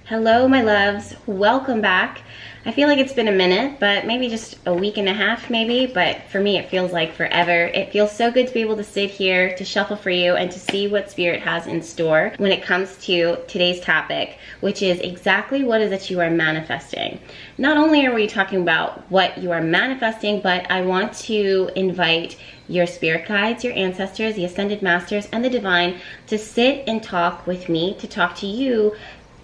Hello, my loves. Welcome back. I feel like it's been a minute, but maybe just a week and a half maybe, but for me it feels like forever. It feels so good to be able to sit here, to shuffle for you, and to see what Spirit has in store when it comes to today's topic, which is exactly what is it you are manifesting. Not only are we talking about what you are manifesting, but I want to invite your spirit guides, your ancestors, the ascended masters, and the divine to sit and talk with me, to talk to you,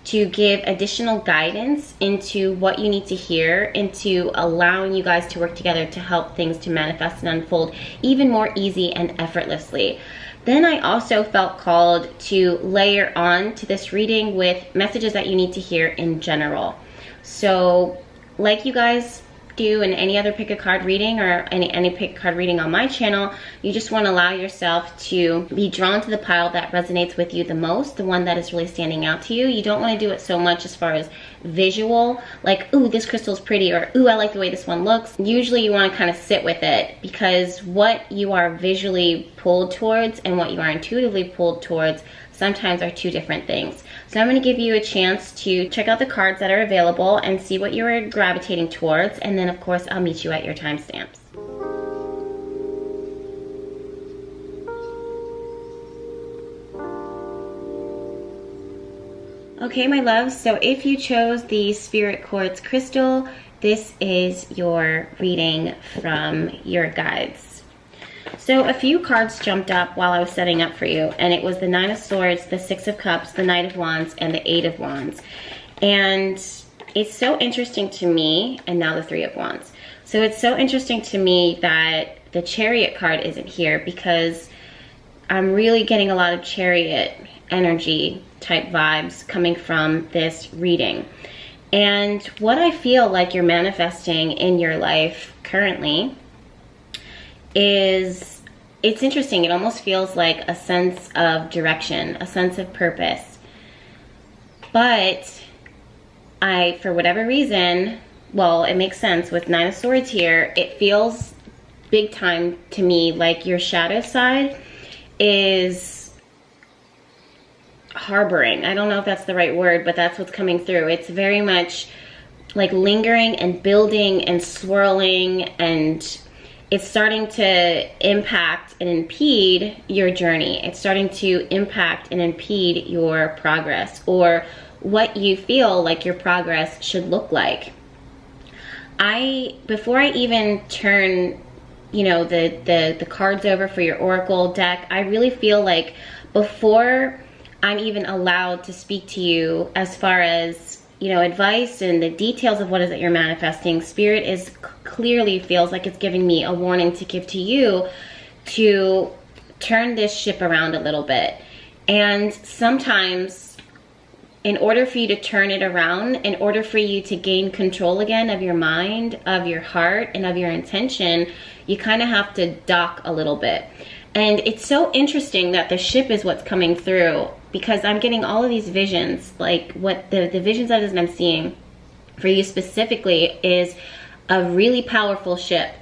to give additional guidance into what you need to hear, into allowing you guys to work together to help things to manifest and unfold even more easy and effortlessly. Then I also felt called to layer on to this reading with messages that you need to hear in general. So like you guys do in any other pick a card reading or any pick a card reading on my channel, you just want to allow yourself to be drawn to the pile that resonates with you the most, the one that is really standing out to you. You don't want to do it so much as far as visual, like, ooh, this crystal's pretty, or ooh, I like the way this one looks. Usually you want to kind of sit with it, because what you are visually pulled towards and what you are intuitively pulled towards sometimes are two different things. So I'm going to give you a chance to check out the cards that are available and see what you're gravitating towards, and then of course I'll meet you at your timestamps. Okay, my loves, so if you chose the Spirit Quartz crystal, this is your reading from your guides. So a few cards jumped up while I was setting up for you, and it was the Nine of Swords, the Six of Cups, the Knight of Wands, and the Eight of Wands. And it's so interesting to me, and now the Three of Wands. So it's so interesting to me that the Chariot card isn't here, because I'm really getting a lot of Chariot energy type vibes coming from this reading. And what I feel like you're manifesting in your life currently is, it's interesting. It almost feels like a sense of direction, a sense of purpose. But for whatever reason, well, it makes sense with Nine of Swords here, it feels big time to me like your shadow side is harboring. I don't know if that's the right word, but that's what's coming through. It's very much like lingering and building and swirling, and it's starting to impact and impede your journey. It's starting to impact and impede your progress, or what you feel like your progress should look like. Before I even turn, you know, the cards over for your oracle deck, I really feel like before I'm even allowed to speak to you as far as, you know, advice and the details of what is it you're manifesting, Spirit is clearly feels like it's giving me a warning to give to you to turn this ship around a little bit. And sometimes in order for you to turn it around, in order for you to gain control again of your mind, of your heart, and of your intention, you kind of have to dock a little bit. And it's so interesting that the ship is what's coming through, because I'm getting all of these visions, like what the visions that I'm seeing for you specifically is a really powerful ship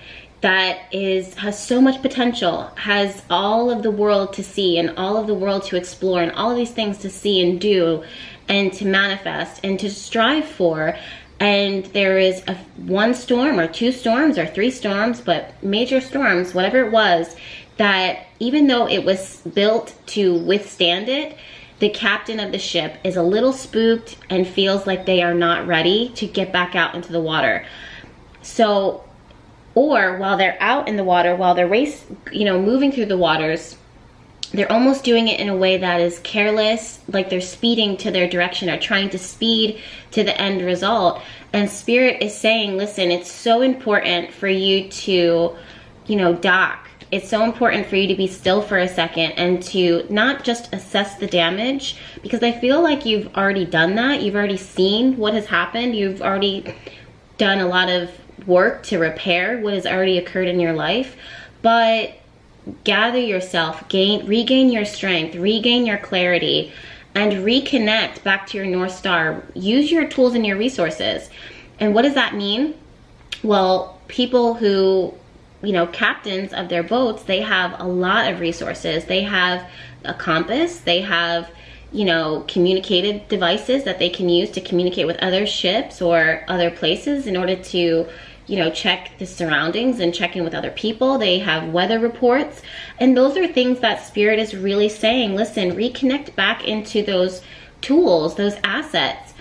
that has so much potential, has all of the world to see and all of the world to explore and all of these things to see and do and to manifest and to strive for. And there is one storm or two storms or three storms, but major storms, whatever it was, that even though it was built to withstand it, the captain of the ship is a little spooked and feels like they are not ready to get back out into the water. So, or while they're out in the water, while they're moving through the waters, they're almost doing it in a way that is careless, like they're speeding to their direction or trying to speed to the end result. And Spirit is saying, listen, it's so important for you to, dock. It's so important for you to be still for a second and to not just assess the damage, because I feel like you've already done that. You've already seen what has happened. You've already done a lot of work to repair what has already occurred in your life. But gather yourself, regain your strength, regain your clarity, and reconnect back to your North Star. Use your tools and your resources. And what does that mean? Well, people who, captains of their boats, they have a lot of resources. They have a compass, they have, you know, communicated devices that they can use to communicate with other ships or other places in order to, you know, check the surroundings and check in with other people. They have weather reports. And those are things that Spirit is really saying, listen, reconnect back into those tools, those assets.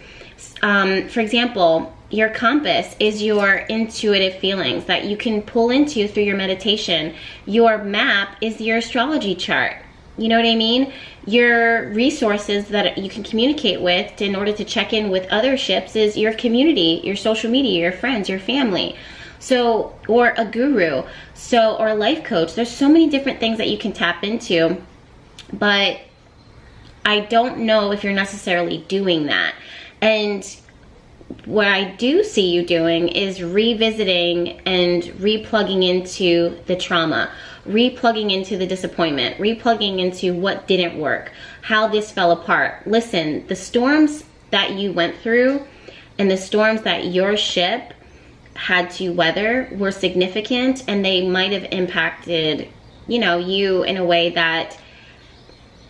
For example, your compass is your intuitive feelings that you can pull into through your meditation. Your map is your astrology chart. You know what I mean? Your resources that you can communicate with in order to check in with other ships is your community, your social media, your friends, your family. So, or a guru, so, or a life coach. There's so many different things that you can tap into, but I don't know if you're necessarily doing that. And what I do see you doing is revisiting and replugging into the trauma, replugging into the disappointment, replugging into what didn't work, how this fell apart. Listen, the storms that you went through and the storms that your ship had to weather were significant, and they might have impacted, you know, you in a way that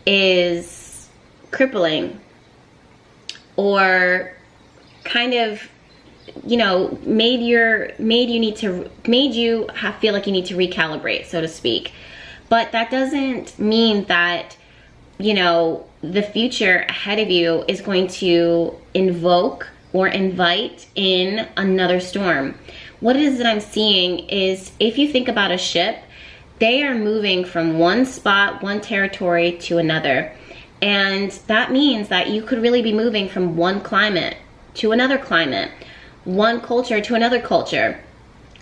is crippling or kind of, you know, made you feel like you need to recalibrate, so to speak. But that doesn't mean that, you know, the future ahead of you is going to invoke or invite in another storm. What it is that I'm seeing is, if you think about a ship, they are moving from one spot, one territory to another. And that means that you could really be moving from one climate to another climate, one culture to another culture,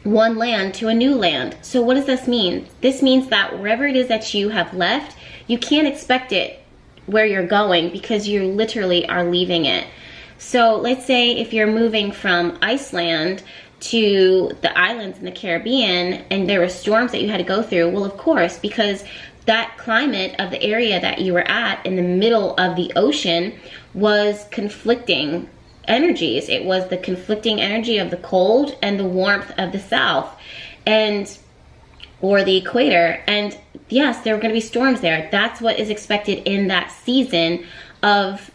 one land to a new land. So what does this mean? This means that wherever it is that you have left, you can't expect it where you're going, because you literally are leaving it. So let's say if you're moving from Iceland to the islands in the Caribbean and there were storms that you had to go through, well, of course, because that climate of the area that you were at in the middle of the ocean was conflicting energies. It was the conflicting energy of the cold and the warmth of the south, and or the equator. And yes, there were going to be storms there. That's what is expected in that season of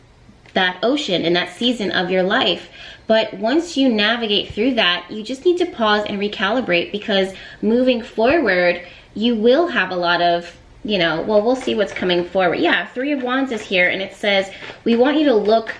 that ocean, in that season of your life. But once you navigate through that, you just need to pause and recalibrate, because moving forward, you will have a lot of, you know, well, we'll see what's coming forward. Yeah, Three of Wands is here, and it says, we want you to look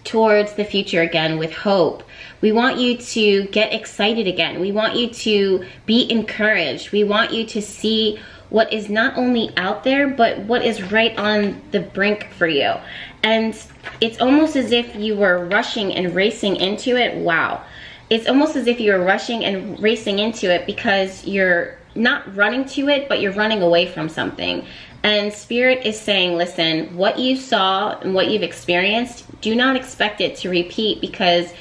towards the future again with hope. We want you to get excited again. We want you to be encouraged. We want you to see what is not only out there, but what is right on the brink for you. And it's almost as if you were rushing and racing into it. Wow. It's almost as if you were rushing and racing into it, because you're not running to it, but you're running away from something. And Spirit is saying, listen, what you saw and what you've experienced, do not expect it to repeat, because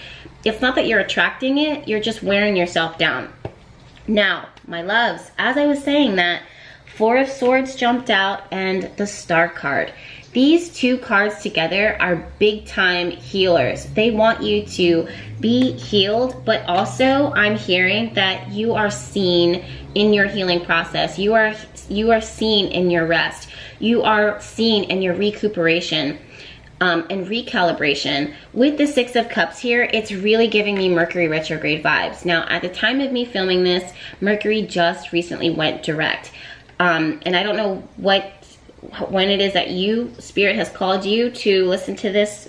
it's not that you're attracting it, you're just wearing yourself down. Now, my loves, as I was saying that, Four of Swords jumped out and the Star card. These two cards together are big time healers. They want you to be healed, but also I'm hearing that you are seen in your healing process. You are seen in your rest. You are seen in your recuperation and recalibration. With the Six of Cups here, it's really giving me Mercury retrograde vibes. Now, at the time of me filming this, Mercury just recently went direct. And I don't know when it is that Spirit has called you to listen to this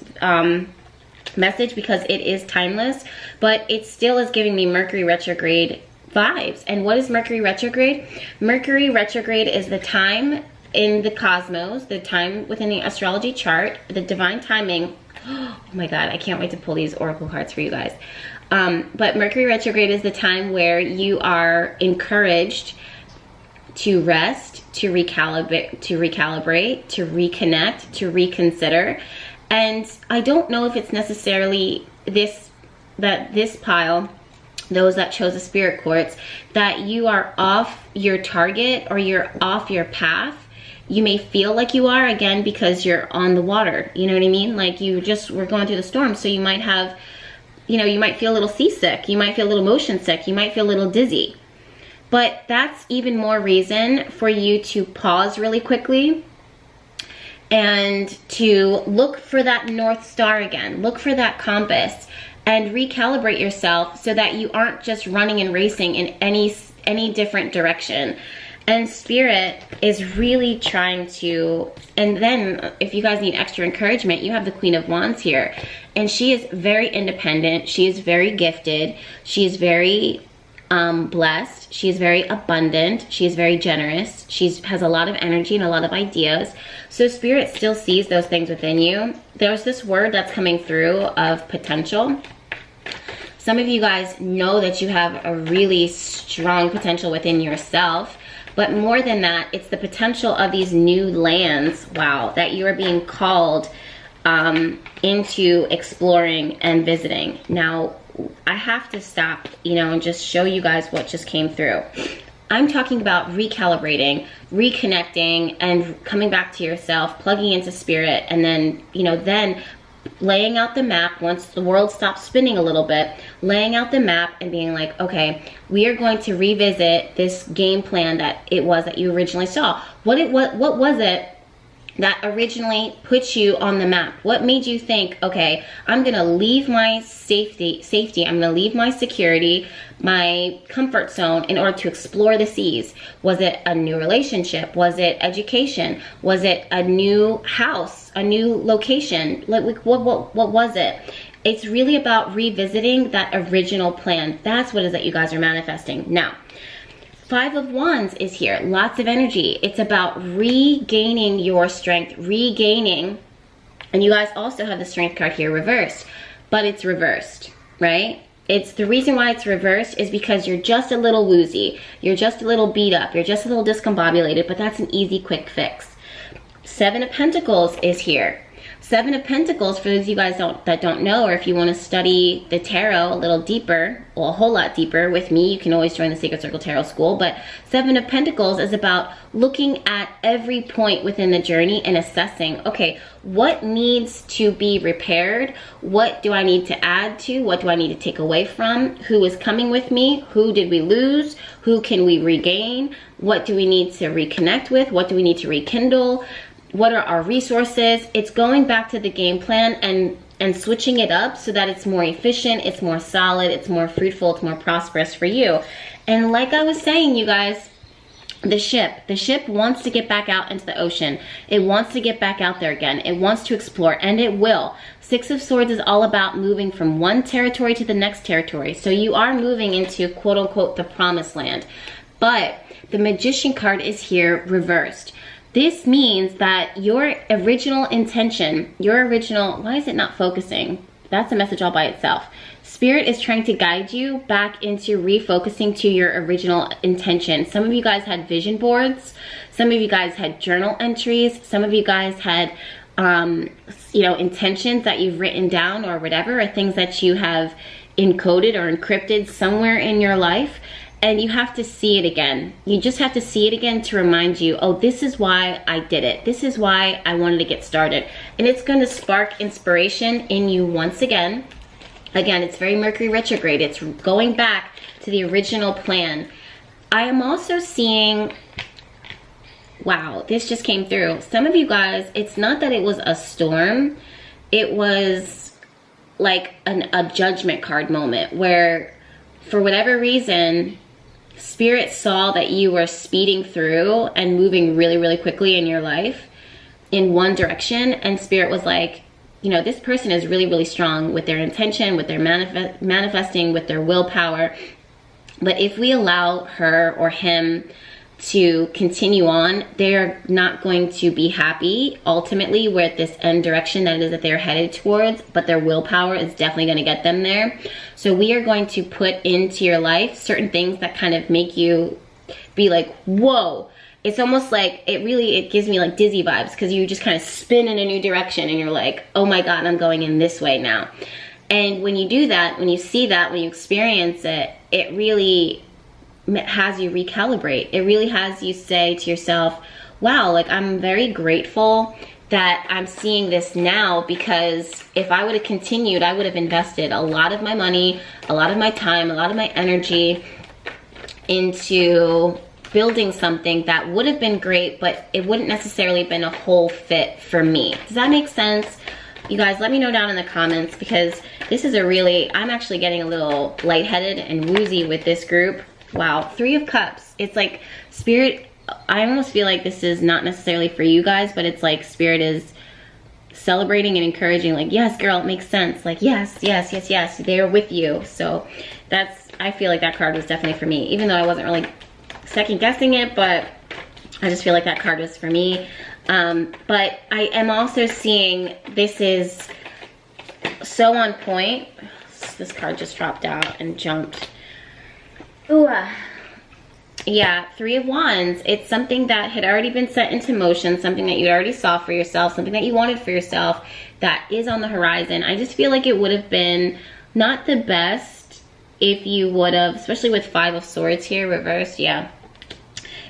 message, because it is timeless, but it still is giving me Mercury retrograde vibes. And what is Mercury retrograde? Mercury retrograde is the time in the cosmos, the time within the astrology chart, the divine timing. Oh my God, I can't wait to pull these oracle cards for you guys. But Mercury retrograde is the time where you are encouraged to rest, to recalibrate, to reconnect, to reconsider. And I don't know if it's necessarily this pile, those that chose the Spirit Quartz, that you are off your target or you're off your path. You may feel like you are, again, because you're on the water. You know what I mean? Like you just were going through the storm. So you might have, you know, you might feel a little seasick. You might feel a little motion sick. You might feel a little dizzy. But that's even more reason for you to pause really quickly and to look for that North Star again, look for that compass, and recalibrate yourself so that you aren't just running and racing in any different direction. And Spirit is really trying to, and then if you guys need extra encouragement, you have the Queen of Wands here. And she is very independent. She is very gifted. She is very blessed. She is very abundant. She is very generous. She has a lot of energy and a lot of ideas. So Spirit still sees those things within you. There's this word that's coming through of potential. Some of you guys know that you have a really strong potential within yourself. But more than that, it's the potential of these new lands, wow, that you are being called into exploring and visiting. Now, I have to stop, and just show you guys what just came through. I'm talking about recalibrating, reconnecting, and coming back to yourself, plugging into Spirit, and then, then laying out the map once the world stops spinning a little bit, laying out the map and being like, okay, we are going to revisit this game plan that you originally saw. What was it that originally put you on the map? What made you think, okay, I'm gonna leave my safety, I'm gonna leave my security, my comfort zone in order to explore the seas? Was it a new relationship? Was it education? Was it a new house, a new location? Like what was it? It's really about revisiting that original plan. That's what it is that you guys are manifesting. Now, Five of Wands is here, lots of energy. It's about regaining your strength, and you guys also have the Strength card here reversed, but it's reversed, right? It's the reason why it's reversed is because you're just a little woozy, you're just a little beat up, you're just a little discombobulated, but that's an easy, quick fix. Seven of Pentacles is here. Seven of Pentacles, for those of you guys that don't know, or if you want to study the tarot a little deeper, well, a whole lot deeper with me, you can always join the Sacred Circle Tarot School. But Seven of Pentacles is about looking at every point within the journey and assessing, okay, what needs to be repaired? What do I need to add to? What do I need to take away from? Who is coming with me? Who did we lose? Who can we regain? What do we need to reconnect with? What do we need to rekindle? What are our resources? It's going back to the game plan and switching it up so that it's more efficient, it's more solid, it's more fruitful, it's more prosperous for you. And like I was saying, you guys, the ship wants to get back out into the ocean. It wants to get back out there again. It wants to explore, and it will. Six of Swords is all about moving from one territory to the next territory. So you are moving into, quote unquote, the promised land. But the Magician card is here reversed. This means that your original intention, why is it not focusing? That's a message all by itself. Spirit is trying to guide you back into refocusing to your original intention. Some of you guys had vision boards. Some of you guys had journal entries. Some of you guys had, intentions that you've written down or whatever, or things that you have encoded or encrypted somewhere in your life. And you have to see it again. You just have to see it again to remind you, oh, this is why I did it. This is why I wanted to get started. And it's going to spark inspiration in you once again. Again, it's very Mercury retrograde. It's going back to the original plan. I am also seeing, wow, this just came through. Some of you guys, it's not that it was a storm. It was like a judgment card moment where, for whatever reason, Spirit saw that you were speeding through and moving really, really quickly in your life in one direction, and Spirit was like, this person is really, really strong with their intention, with their manifesting, with their willpower. But if we allow her or him to continue on, they're not going to be happy ultimately with this end direction that it is that they're headed towards, but their willpower is definitely going to get them there. So we are going to put into your life certain things that kind of make you be like, whoa. It's almost like it gives me like dizzy vibes, because you just kind of spin in a new direction and you're like, oh my God, I'm going in this way now. And when you do that, when you see that, when you experience it, it really has you recalibrate. It really has you say to yourself, wow, like I'm very grateful that I'm seeing this now, because if I would have continued, I would have invested a lot of my money, a lot of my time, a lot of my energy into building something that would have been great, but it wouldn't necessarily have been a whole fit for me. Does that make sense? You guys, let me know down in the comments, because this is I'm actually getting a little lightheaded and woozy with this group. Wow, 3 of Cups. It's like Spirit, I almost feel like this is not necessarily for you guys, but it's like Spirit is celebrating and encouraging, like, yes, girl, it makes sense. Like, yes, yes, yes, yes, they're with you. So I feel like that card was definitely for me, even though I wasn't really second guessing it, but I just feel like that card was for me. But I am also seeing this is so on point. This card just dropped out and jumped. Ooh, yeah, 3 of Wands. It's something that had already been set into motion, something that you already saw for yourself, something that you wanted for yourself that is on the horizon. I just feel like it would have been not the best if you would have, especially with 5 of Swords here, reversed, yeah.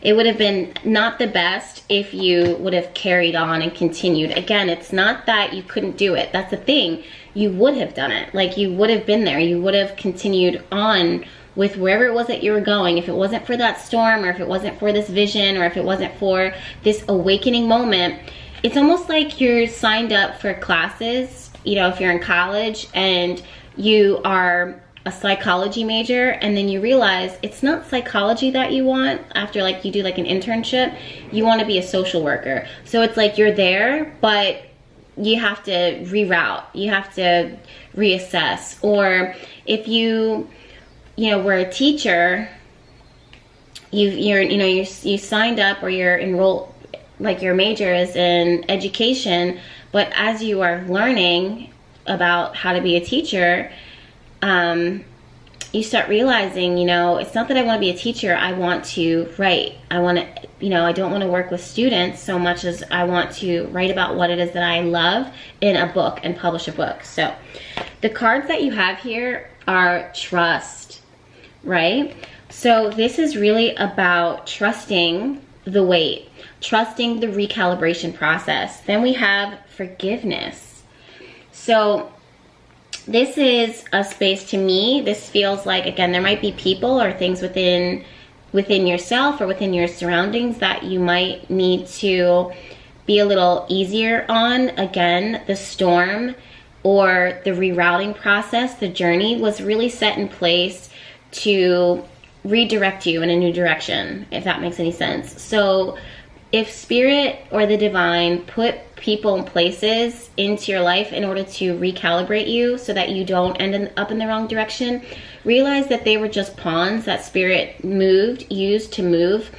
It would have been not the best if you would have carried on and continued. Again, it's not that you couldn't do it. That's the thing. You would have done it. Like, you would have been there. You would have continued on with wherever it was that you were going. If it wasn't for that storm, or if it wasn't for this vision, or if it wasn't for this awakening moment, it's almost like you're signed up for classes, you know, if you're in college and you are a psychology major, and then you realize it's not psychology that you want after, like, you do like an internship. You want to be a social worker. So it's like you're there, but you have to reroute, you have to reassess. Or if you were a teacher, you signed up, or you're enrolled, like your major is in education, but as you are learning about how to be a teacher, you start realizing, it's not that I want to be a teacher. I want to write. I want to, I don't want to work with students so much as I want to write about what it is that I love in a book and publish a book. So the cards that you have here are trust, right? So this is really about trusting the wait, trusting the recalibration process. Then we have forgiveness. So this is a space, to me, this feels like, again, there might be people or things within yourself or within your surroundings that you might need to be a little easier on. Again, the storm or the rerouting process, the journey was really set in place to redirect you in a new direction, if that makes any sense. So if Spirit or the divine put people and places into your life in order to recalibrate you so that you don't end up in the wrong direction, realize that they were just pawns that Spirit used to move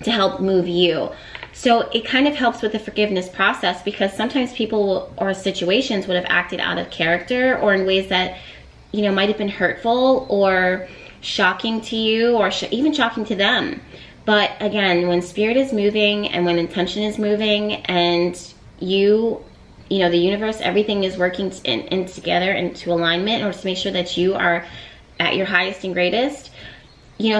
to help move you. So it kind of helps with the forgiveness process, because sometimes people or situations would have acted out of character or in ways that, might have been hurtful or shocking to you, or even shocking to them. But again, when Spirit is moving and when intention is moving, and the universe, everything is working in together into alignment in order to make sure that you are at your highest and greatest,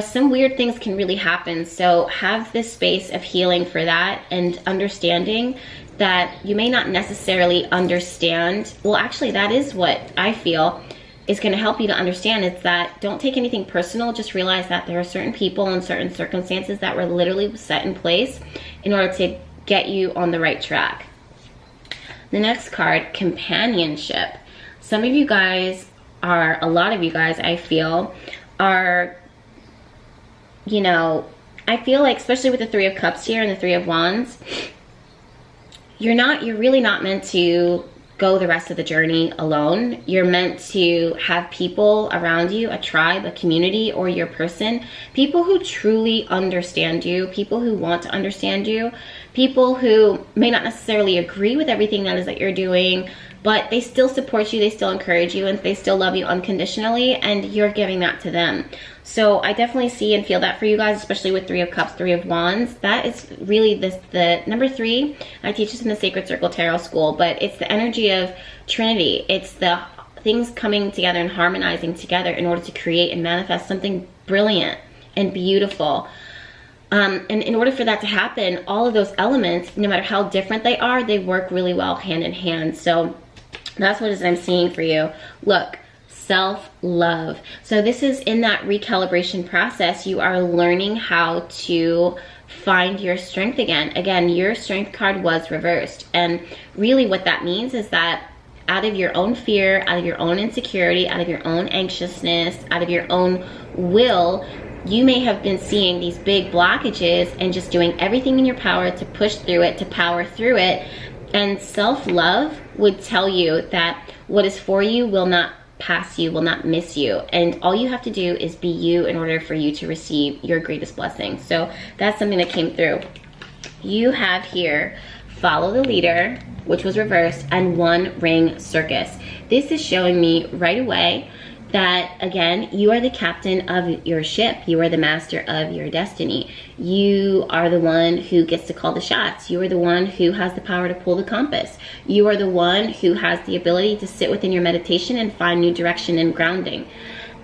some weird things can really happen. So have this space of healing for that, and understanding that you may not necessarily understand. Well, actually, that is what I feel is going to help you to understand. It's that don't take anything personal. Just realize that there are certain people and certain circumstances that were literally set in place in order to get you on the right track. The next card, companionship. Some of you guys a lot of you guys, I feel, are, I feel like, especially with the 3 of Cups here and the 3 of Wands, you're really not meant to go the rest of the journey alone. You're meant to have people around you, a tribe, a community, or your person, people who truly understand you, people who want to understand you, people who may not necessarily agree with everything that you're doing, but they still support you, they still encourage you, and they still love you unconditionally, and you're giving that to them. So I definitely see and feel that for you guys, especially with 3 of Cups, 3 of Wands. That is really the number 3. I teach this in the Sacred Circle Tarot School, but it's the energy of Trinity. It's the things coming together and harmonizing together in order to create and manifest something brilliant and beautiful. And in order for that to happen, all of those elements, no matter how different they are, they work really well hand in hand. So that's what I'm seeing for you. Look, self-love. So this is in that recalibration process. You are learning how to find your strength again. Again, your strength card was reversed. And really what that means is that out of your own fear, out of your own insecurity, out of your own anxiousness, out of your own will, you may have been seeing these big blockages and just doing everything in your power to push through it, to power through it. And self-love would tell you that what is for you will not pass you, will not miss you. And all you have to do is be you in order for you to receive your greatest blessing. So that's something that came through. You have here, follow the leader, which was reversed, and one ring circus. This is showing me right away that, again, you are the captain of your ship. You are the master of your destiny. You are the one who gets to call the shots. You are the one who has the power to pull the compass. You are the one who has the ability to sit within your meditation and find new direction and grounding.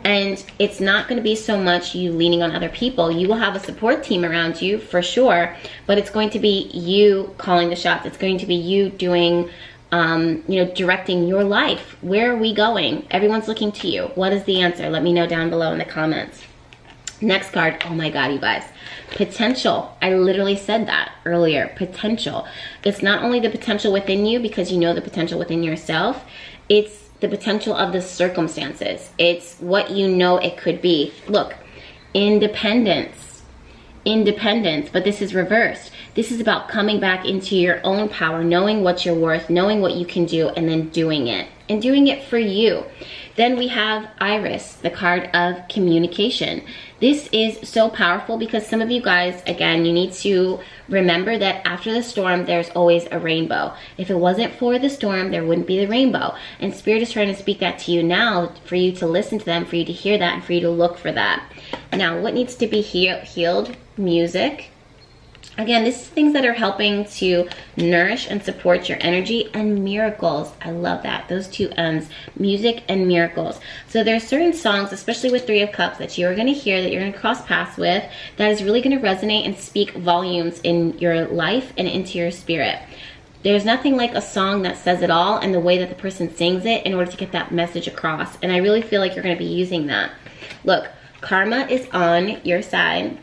And it's not going to be so much you leaning on other people. You will have a support team around you for sure, but it's going to be you calling the shots. It's going to be you doing directing your life. Where are we going? Everyone's looking to you. What is the answer? Let me know down below in the comments. Next card. Oh my God, you guys. Potential. I literally said that earlier. Potential. It's not only the potential within you because you know the potential within yourself. It's the potential of the circumstances. It's what you know it could be. Look, independence, but this is reversed. This is about coming back into your own power, knowing what you're worth, knowing what you can do, and then doing it, and doing it for you. Then we have Iris, the card of communication. This is so powerful because some of you guys, again, you need to remember that after the storm, there's always a rainbow. If it wasn't for the storm, there wouldn't be the rainbow. And Spirit is trying to speak that to you now for you to listen to them, for you to hear that, and for you to look for that. Now, what needs to be healed? Music. Again, this is things that are helping to nourish and support your energy, and miracles. I love that. Those two M's, music and miracles. So there's certain songs, especially with Three of Cups, that you are going to hear, that you're going to cross paths with, that is really going to resonate and speak volumes in your life and into your spirit. There's nothing like a song that says it all and the way that the person sings it in order to get that message across. And I really feel like you're going to be using that. Look, karma is on your side.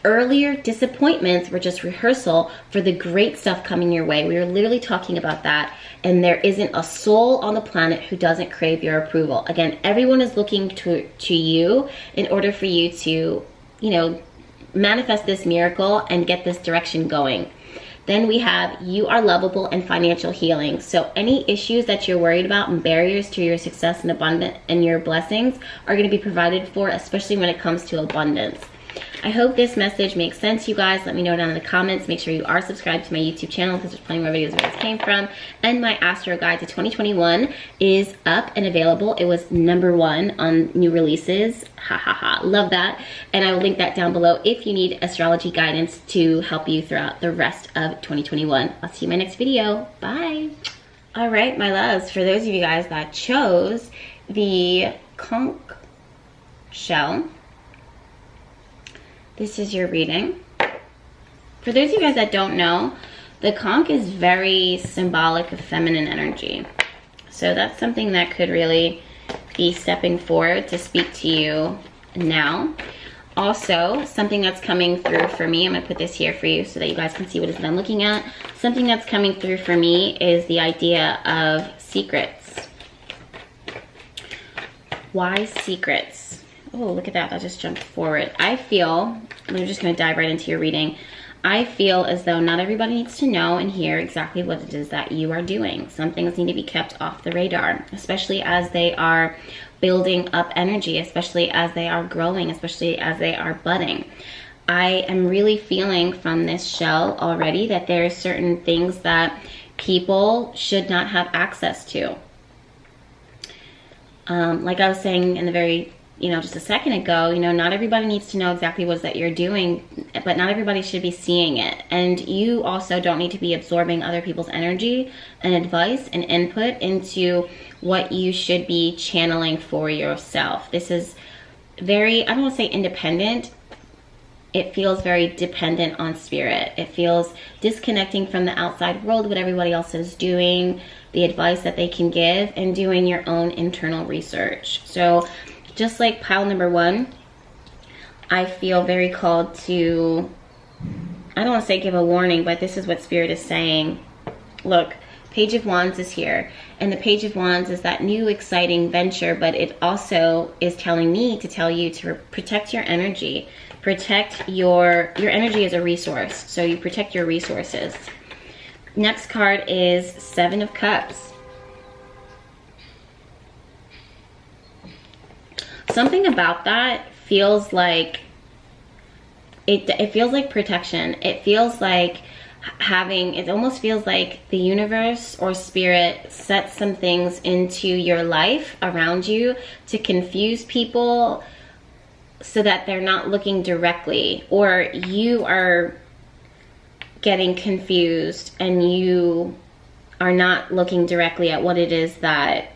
Earlier disappointments were just rehearsal for the great stuff coming your way. We were literally talking about that. And there isn't a soul on the planet who doesn't crave your approval. Again, everyone is looking to you in order for you to, manifest this miracle and get this direction going. Then we have you are lovable and financial healing. So any issues that you're worried about and barriers to your success and abundance and your blessings are going to be provided for, especially when it comes to abundance. I hope this message makes sense, you guys. Let me know down in the comments. Make sure you are subscribed to my YouTube channel because there's plenty more videos where this came from. And my Astro Guide to 2021 is up and available. It was #1 on new releases. Ha ha ha. Love that. And I will link that down below if you need astrology guidance to help you throughout the rest of 2021. I'll see you in my next video. Bye. All right, my loves. For those of you guys that chose the conch shell, this is your reading. For those of you guys that don't know, the conch is very symbolic of feminine energy. So that's something that could really be stepping forward to speak to you now. Also, something that's coming through for me, I'm going to put this here for you so that you guys can see what it is that I'm looking at. Something that's coming through for me is the idea of secrets. Why secrets? Oh, look at that. That just jumped forward. I feel, we're just going to dive right into your reading. I feel as though not everybody needs to know and hear exactly what it is that you are doing. Some things need to be kept off the radar, especially as they are building up energy, especially as they are growing, especially as they are budding. I am really feeling from this shell already that there are certain things that people should not have access to. Like I was saying in the very just a second ago, not everybody needs to know exactly what it is that you're doing, but not everybody should be seeing it. And you also don't need to be absorbing other people's energy and advice and input into what you should be channeling for yourself. This is very, I don't want to say independent, it feels very dependent on spirit. It feels disconnecting from the outside world, what everybody else is doing, the advice that they can give, and doing your own internal research. So just like pile number 1, I feel very called to, I don't want to say give a warning, but this is what Spirit is saying. Look, Page of Wands is here, and the Page of Wands is that new exciting venture, but it also is telling me to tell you to protect your energy. Protect your energy as a resource, so you protect your resources. Next card is 7 of Cups. Something about that feels like it feels like protection. It feels like it almost feels like the universe or spirit sets some things into your life around you to confuse people so that they're not looking directly, or you are getting confused and you are not looking directly at what it is that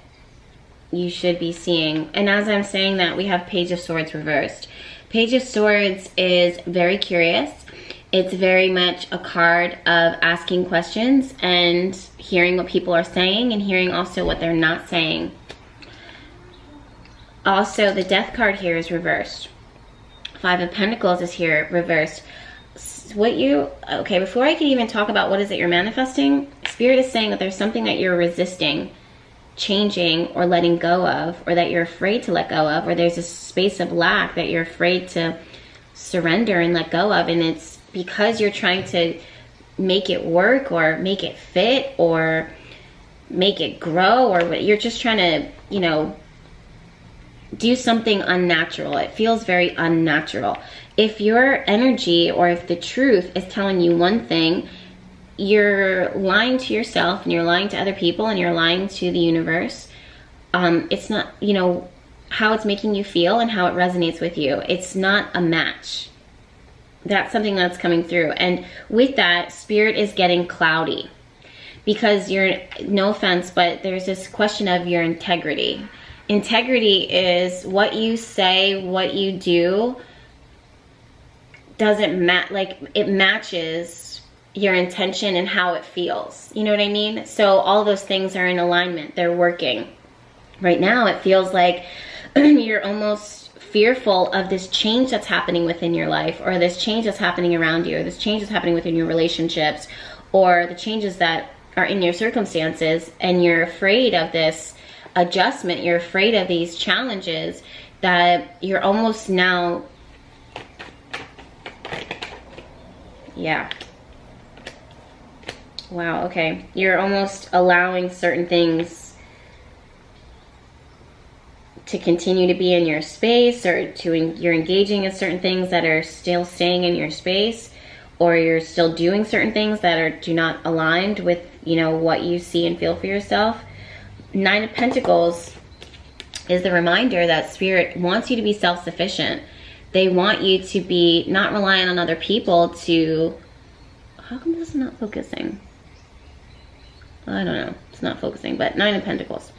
you should be seeing. And as I'm saying that, we have Page of Swords reversed. Page of Swords is very curious. It's very much a card of asking questions and hearing what people are saying and hearing also what they're not saying. Also, the Death card here is reversed. 5 of Pentacles is here reversed. Okay, before I can even talk about what is it you're manifesting, Spirit is saying that there's something that you're resisting changing or letting go of, or that you're afraid to let go of, or there's a space of lack that you're afraid to surrender and let go of, and it's because you're trying to make it work or make it fit or make it grow, or you're just trying to, you know, do something unnatural. It feels very unnatural. If your energy or if the truth is telling you one thing, you're lying to yourself and you're lying to other people and you're lying to the universe. It's not, you know, how it's making you feel and how it resonates with you. It's not a match. That's something that's coming through. And with that, Spirit is getting cloudy because you're, no offense, but there's this question of your integrity. Integrity is what you say, what you do doesn't match, like it matches your intention and how it feels. You know what I mean? So all those things are in alignment. They're working. Right now, it feels like you're almost fearful of this change that's happening within your life, or this change that's happening around you, or this change that's happening within your relationships, or the changes that are in your circumstances, and you're afraid of this adjustment. You're afraid of these challenges that you're almost now, yeah. Wow, okay. You're almost allowing certain things to continue to be in your space, or you're engaging in certain things that are still staying in your space, or you're still doing certain things that do not aligned with, you know, what you see and feel for yourself. 9 of Pentacles is the reminder that Spirit wants you to be self-sufficient. They want you to be not reliant on other people to, how come this is not focusing? I don't know. It's not focusing, but 9 of Pentacles.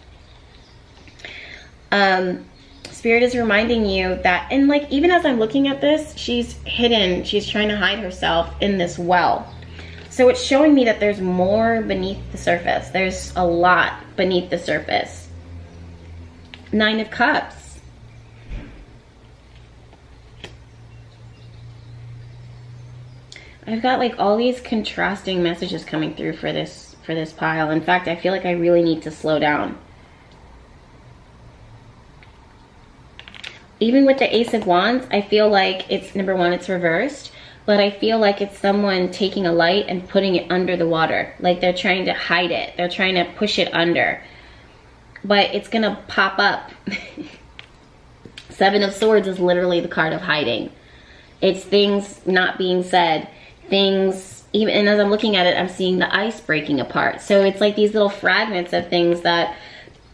Spirit is reminding you that, and like, even as I'm looking at this, she's hidden. She's trying to hide herself in this well. So it's showing me that there's more beneath the surface. There's a lot beneath the surface. 9 of Cups. I've got like all these contrasting messages coming through for this pile. In fact, I feel like I really need to slow down. Even with the Ace of Wands, I feel like it's, number one, it's reversed, but I feel like it's someone taking a light and putting it under the water. Like they're trying to hide it. They're trying to push it under. But it's going to pop up. 7 of Swords is literally the card of hiding. It's things not being said. Things, even, and as I'm looking at it, I'm seeing the ice breaking apart. So it's like these little fragments of things that,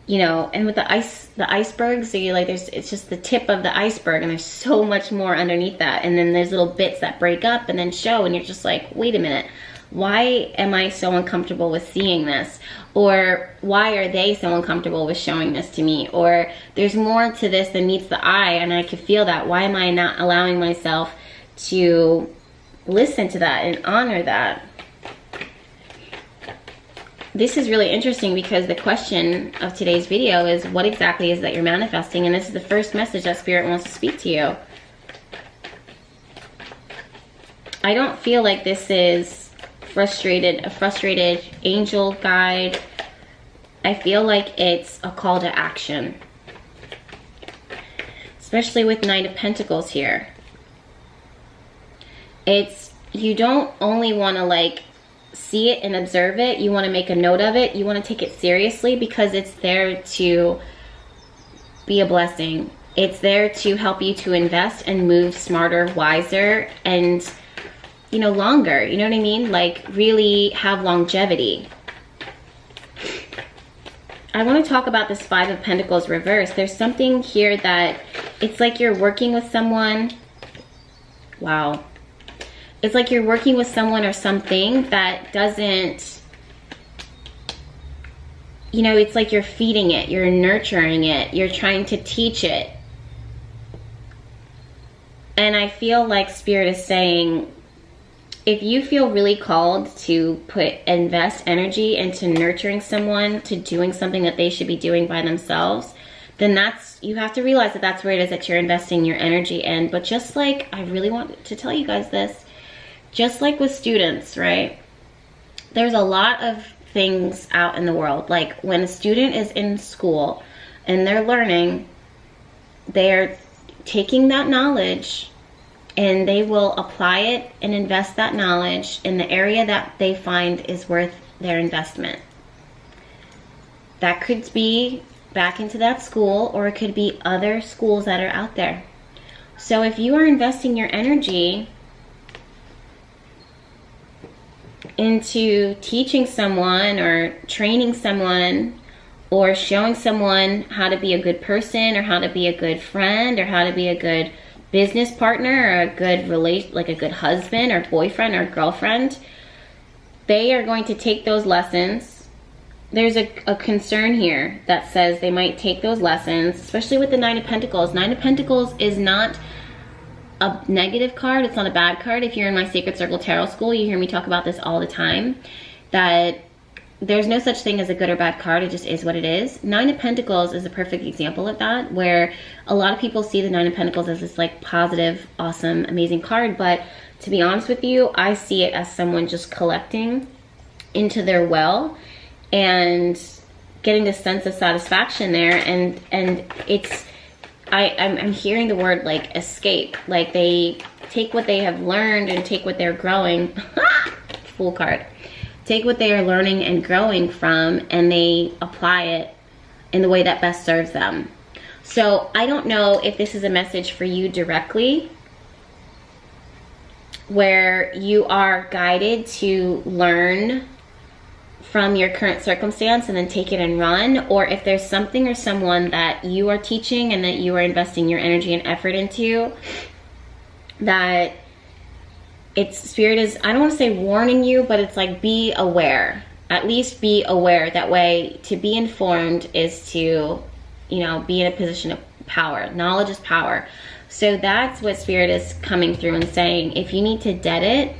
you know, and with the iceberg, so you're like, it's just the tip of the iceberg, and there's so much more underneath that. And then there's little bits that break up and then show, and you're just like, wait a minute, why am I so uncomfortable with seeing this? Or why are they so uncomfortable with showing this to me? Or there's more to this than meets the eye, and I could feel that. Why am I not allowing myself to listen to that and honor that. This is really interesting because the question of today's video is, what exactly is that you're manifesting? And this is the first message that Spirit wants to speak to you. I don't feel like this is a frustrated angel guide. I feel like it's a call to action. Especially with Knight of Pentacles here. You don't only want to like see it and observe it, you want to make a note of it, you want to take it seriously because it's there to be a blessing. It's there to help you to invest and move smarter, wiser, and you know, longer. You know what I mean? Like really have longevity. I want to talk about this Five of Pentacles reverse. There's something here that it's like you're working with someone. Wow. It's like you're working with someone or something that doesn't, you know, it's like you're feeding it, you're nurturing it, you're trying to teach it. And I feel like Spirit is saying, if you feel really called to invest energy into nurturing someone, to doing something that they should be doing by themselves, then you have to realize that that's where it is that you're investing your energy in. But just like, I really want to tell you guys this, just like with students, right? There's a lot of things out in the world. Like when a student is in school and they're learning, they're taking that knowledge and they will apply it and invest that knowledge in the area that they find is worth their investment. That could be back into that school, or it could be other schools that are out there. So if you are investing your energy into teaching someone or training someone or showing someone how to be a good person or how to be a good friend or how to be a good business partner or a good like a good husband or boyfriend or girlfriend, they are going to take those lessons. There's a concern here that says they might take those lessons, especially with the Nine of Pentacles. Nine of Pentacles is not a negative card. It's not a bad card. If you're in my Sacred Circle Tarot School, you hear me talk about this all the time, that there's no such thing as a good or bad card. It just is what it is. Nine of Pentacles is a perfect example of that, where a lot of people see the Nine of Pentacles as this like positive, awesome, amazing card. But to be honest with you, I see it as someone just collecting into their well and getting this sense of satisfaction there. And it's, I'm hearing the word like escape. Like they take what they have learned and take what they're growing. Fool card. Take what they are learning and growing from, and they apply it in the way that best serves them. So I don't know if this is a message for you directly, where you are guided to learn from your current circumstance and then take it and run, or if there's something or someone that you are teaching and that you are investing your energy and effort into, that it's Spirit is, I don't want to say warning you, but it's like be aware. At least be aware. That way, to be informed is to, you know, be in a position of power. Knowledge is power. So that's what Spirit is coming through and saying. If you need to dead it,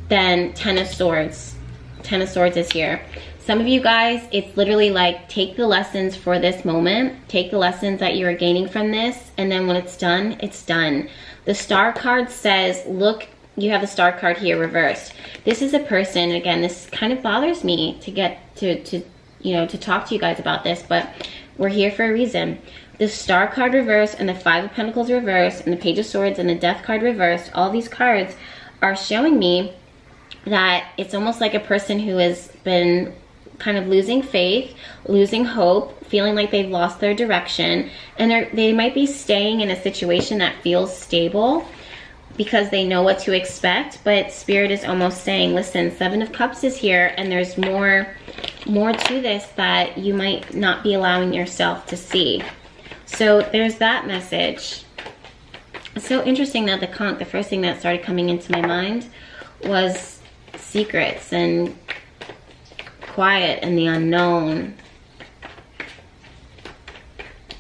then Ten of Swords. Ten of Swords is here. Some of you guys, it's literally like, take the lessons for this moment. Take the lessons that you are gaining from this. And then when it's done, it's done. The Star card says, look, you have the Star card here reversed. This is a person, again, this kind of bothers me to get to you know, to talk to you guys about this, but we're here for a reason. The Star card reversed and the Five of Pentacles reversed and the Page of Swords and the Death card reversed, all these cards are showing me that it's almost like a person who has been kind of losing faith, losing hope, feeling like they've lost their direction, and they might be staying in a situation that feels stable because they know what to expect. But Spirit is almost saying, listen, Seven of Cups is here, and there's more to this that you might not be allowing yourself to see. So there's that message. It's so interesting that the first thing that started coming into my mind was secrets and quiet and the unknown.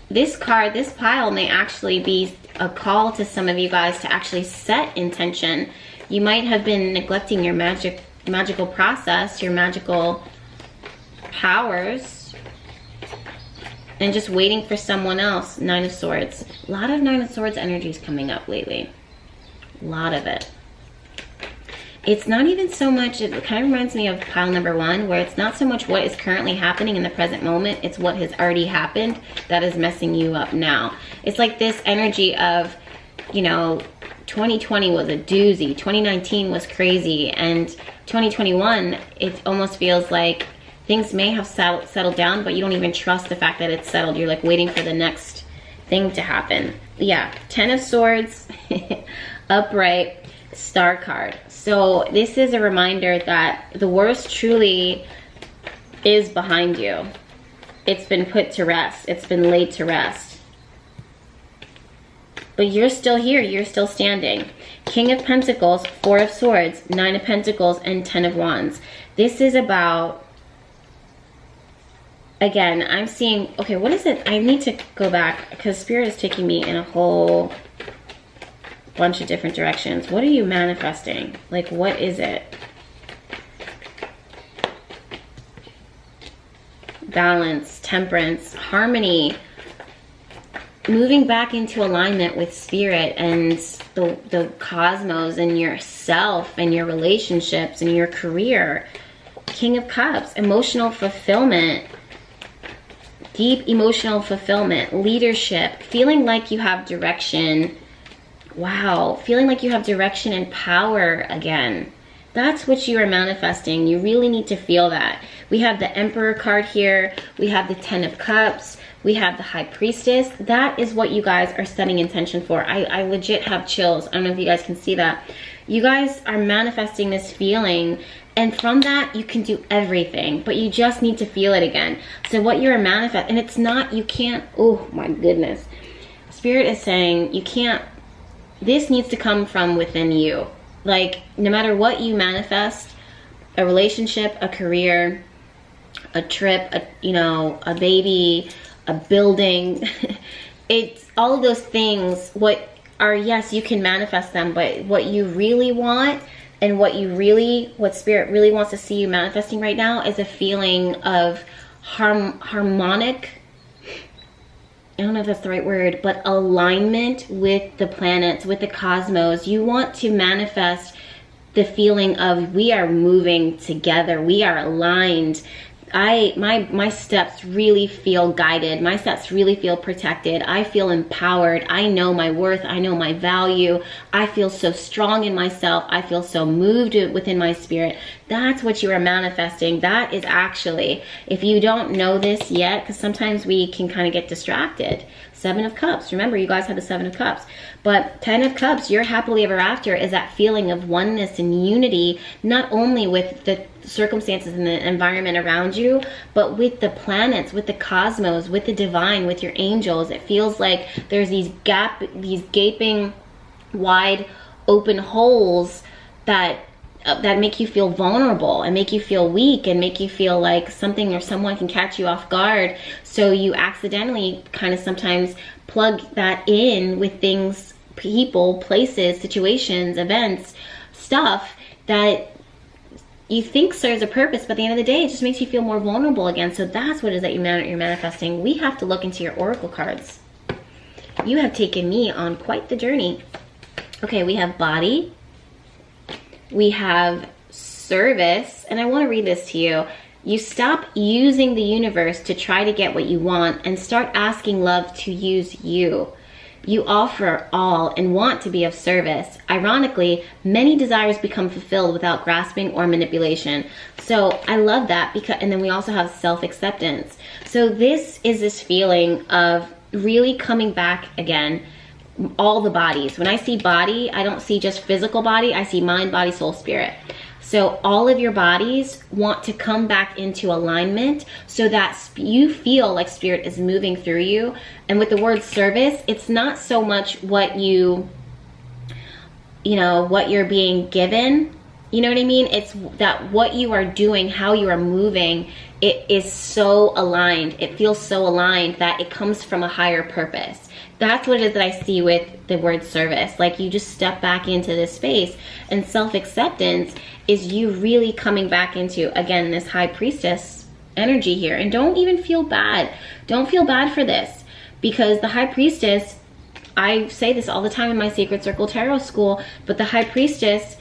This card, this pile may actually be a call to some of you guys to actually set intention. You might have been neglecting your magical process, your magical powers, and just waiting for someone else. Nine of Swords. A lot of Nine of Swords energy is coming up lately. A lot of it. It's not even so much, it kind of reminds me of pile number 1, where it's not so much what is currently happening in the present moment, it's what has already happened that is messing you up now. It's like this energy of, you know, 2020 was a doozy, 2019 was crazy, and 2021, it almost feels like things may have settled down, but you don't even trust the fact that it's settled. You're like waiting for the next thing to happen. Yeah, 10 of Swords, upright, Star card. So this is a reminder that the worst truly is behind you. It's been put to rest. It's been laid to rest. But you're still here. You're still standing. King of Pentacles, 4 of Swords, 9 of Pentacles, and 10 of Wands. This is about, again, I'm seeing, okay, what is it? I need to go back because Spirit is taking me in a whole bunch of different directions. What are you manifesting? Like, what is it? Balance, temperance, harmony, moving back into alignment with Spirit and the cosmos and yourself and your relationships and your career. King of Cups, emotional fulfillment, deep emotional fulfillment, leadership, feeling like you have direction. Wow, feeling like you have direction and power again. That's what you are manifesting. You really need to feel that. We have the Emperor card here. We have the 10 of Cups. We have the High Priestess. That is what you guys are setting intention for. I legit have chills. I don't know if you guys can see that. You guys are manifesting this feeling, and from that you can do everything, but you just need to feel it again. So what you're manifesting, and it's not, you can't, oh my goodness. Spirit is saying you can't, this needs to come from within you. Like, no matter what you manifest, a relationship, a career, a trip, a baby, a building, it's all of those things, what are, yes, you can manifest them, but what you really want and what Spirit really wants to see you manifesting right now is a feeling of harmonic, I don't know if that's the right word, but alignment with the planets, with the cosmos. You want to manifest the feeling of we are moving together, we are aligned. My steps really feel guided. My steps really feel protected. I feel empowered. I know my worth. I know my value. I feel so strong in myself. I feel so moved within my spirit. That's what you are manifesting. That is actually, if you don't know this yet, because sometimes we can kind of get distracted. 7 of Cups. Remember, you guys had the 7 of Cups. But 10 of Cups, your happily ever after is that feeling of oneness and unity, not only with the circumstances and the environment around you, but with the planets, with the cosmos, with the divine, with your angels. It feels like there's these gaping wide open holes that make you feel vulnerable and make you feel weak and make you feel like something or someone can catch you off guard. So you accidentally kind of sometimes plug that in with things, people, places, situations, events, stuff that you think serves a purpose, but at the end of the day, it just makes you feel more vulnerable again. So that's what it is that you're manifesting. We have to look into your oracle cards. You have taken me on quite the journey. Okay, we have body. We have service, and I want to read this to you. You stop using the universe to try to get what you want and start asking love to use you. You offer all and want to be of service. Ironically, many desires become fulfilled without grasping or manipulation. So I love that, because, and then we also have self-acceptance. So this is this feeling of really coming back again. All the bodies. When I see body, I don't see just physical body. I see mind, body, soul, spirit. So all of your bodies want to come back into alignment so that you feel like Spirit is moving through you. And with the word service, it's not so much what what you're being given. You know what I mean? It's that what you are doing, how you are moving, it is so aligned. It feels so aligned that it comes from a higher purpose. That's what it is that I see with the word service. Like, you just step back into this space, and self-acceptance is you really coming back into, again, this high priestess energy here. And don't even feel bad. Don't feel bad for this, because the high priestess, I say this all the time in my Sacred Circle Tarot School, but the high priestess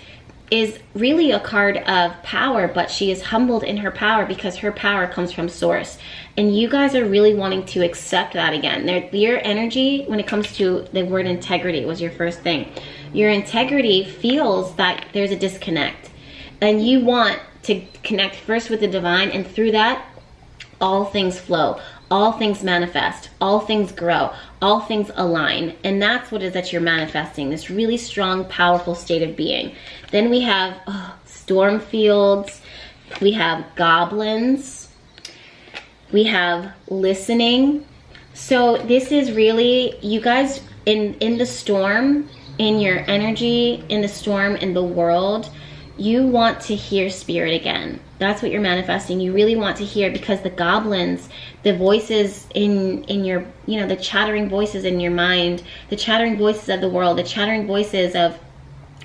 is really a card of power, but she is humbled in her power because her power comes from source. And you guys are really wanting to accept that again. Your energy, when it comes to the word integrity, was your first thing. Your integrity feels that there's a disconnect, and you want to connect first with the divine, and through that, all things flow, all things manifest, all things grow, all things align. And that's what it is that you're manifesting, this really strong, powerful state of being. Then we have storm fields, we have goblins, we have listening. So this is really, you guys, in the storm, in your energy, in the storm, in the world, you want to hear spirit again. That's what you're manifesting. You really want to hear, because the goblins, the voices in your, you know, the chattering voices in your mind, the chattering voices of the world, the chattering voices of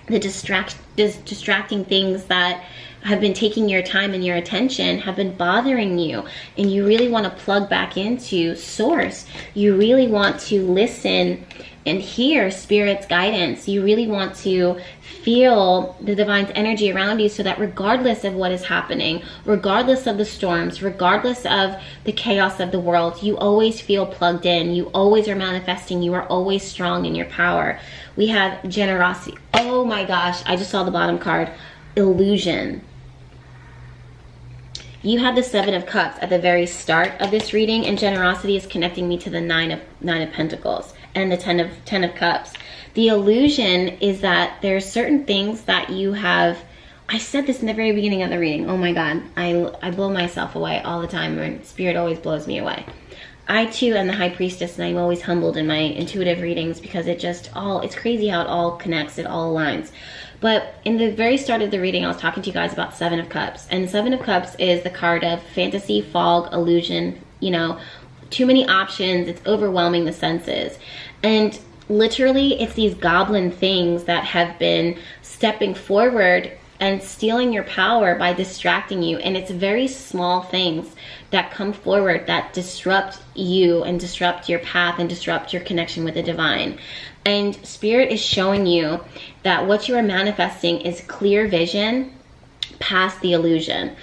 the distracting things that have been taking your time and your attention, have been bothering you, and you really want to plug back into source. You really want to listen and hear spirit's guidance. You really want to feel the divine's energy around you, so that regardless of what is happening, regardless of the storms, regardless of the chaos of the world, you always feel plugged in. You always are manifesting. You are always strong in your power. We have generosity. Oh my gosh, I just saw the bottom card. Illusion. You had the Seven of Cups at the very start of this reading, and generosity is connecting me to the Nine of Pentacles and the Ten of Cups. The illusion is that there are certain things that you have. I said this in the very beginning of the reading. Oh my God, I blow myself away all the time, and spirit always blows me away. I too am the high priestess, and I'm always humbled in my intuitive readings, because it's crazy how it all connects, it all aligns. But in the very start of the reading, I was talking to you guys about Seven of Cups. And Seven of Cups is the card of fantasy, fog, illusion, you know, too many options. It's overwhelming the senses. And literally, it's these goblin things that have been stepping forward and stealing your power by distracting you. And it's very small things that come forward that disrupt you and disrupt your path and disrupt your connection with the divine. And spirit is showing you that what you are manifesting is clear vision past the illusion.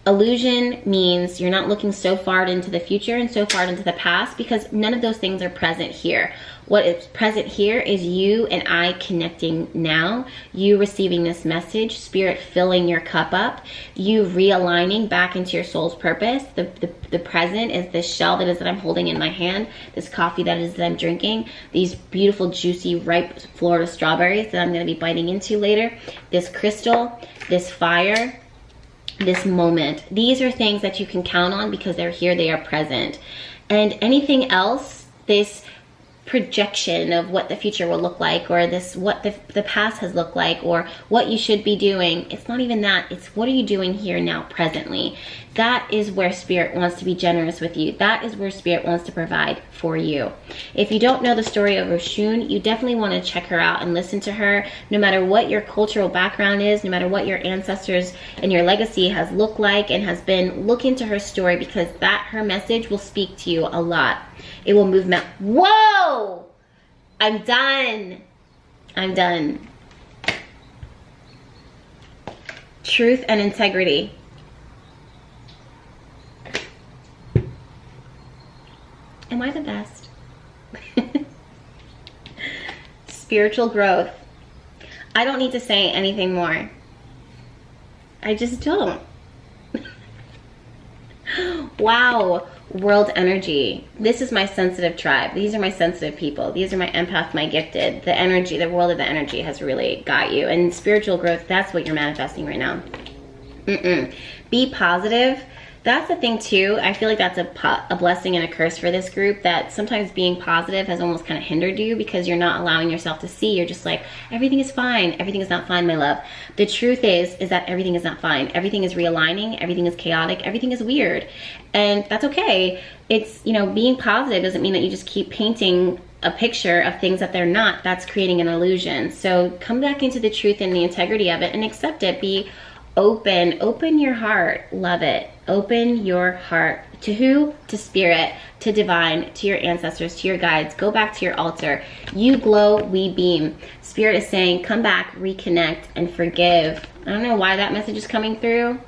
Illusion means you're not looking so far into the future and so far into the past, because none of those things are present here. What is present here is you and I connecting now, you receiving this message, spirit filling your cup up, you realigning back into your soul's purpose. The present is this shell that I'm holding in my hand, this coffee that I'm drinking, these beautiful, juicy, ripe Florida strawberries that I'm going to be biting into later, this crystal, this fire, this moment. These are things that you can count on because they're here, they are present. And anything else, this projection of what the future will look like, or this what the past has looked like, or what you should be doing, it's not even that. It's what are you doing here now, presently. That is where spirit wants to be generous with you. That is where spirit wants to provide for you. If you don't know the story of Oshun, you definitely want to check her out and listen to her. No matter what your cultural background is, no matter what your ancestors and your legacy has looked like and has been, look into her story, because her message will speak to you a lot. It will move Whoa! I'm done. I'm done. Truth and integrity. Am I the best? Spiritual growth. I don't need to say anything more. I just don't. Wow. World energy. This is my sensitive tribe. These are my sensitive people. These are my empath, my gifted. The energy, the world of the energy has really got you. And spiritual growth, that's what you're manifesting right now. Be positive. That's the thing too. I feel like that's a blessing and a curse for this group, that sometimes being positive has almost kind of hindered you because you're not allowing yourself to see. You're just like, everything is fine. Everything is not fine, my love. The truth is that everything is not fine. Everything is realigning. Everything is chaotic. Everything is weird. And that's okay. It's, you know, being positive doesn't mean that you just keep painting a picture of things that they're not, that's creating an illusion. So come back into the truth and the integrity of it and accept it. Be open your heart. Love it. Open your heart. To who? To spirit, to divine, to your ancestors, to your guides. Go back to your altar. You glow, we beam. Spirit is saying, come back, reconnect, and forgive. I don't know why that message is coming through,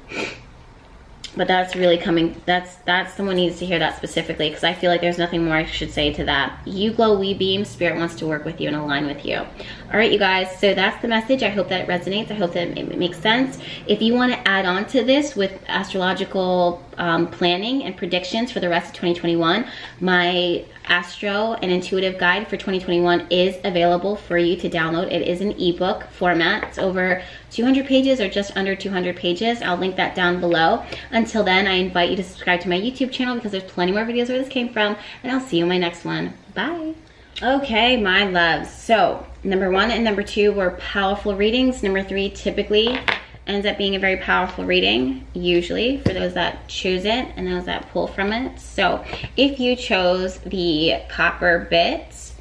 but that's really coming. That's someone needs to hear that specifically, because I feel like there's nothing more I should say to that. You glow, we beam. Spirit wants to work with you and align with you. All right, you guys, so that's the message. I hope that it resonates. I hope that it makes sense. If you want to add on to this with astrological planning and predictions for the rest of 2021, my Astro and Intuitive Guide for 2021 is available for you to download. It is an ebook format. It's over 200 pages or just under 200 pages. I'll link that down below. Until then, I invite you to subscribe to my YouTube channel, because there's plenty more videos where this came from, and I'll see you in my next one. Bye. Okay, my loves. So number 1 and number 2 were powerful readings. Number 3 typically ends up being a very powerful reading, usually, for those that choose it and those that pull from it. So if you chose the copper bits,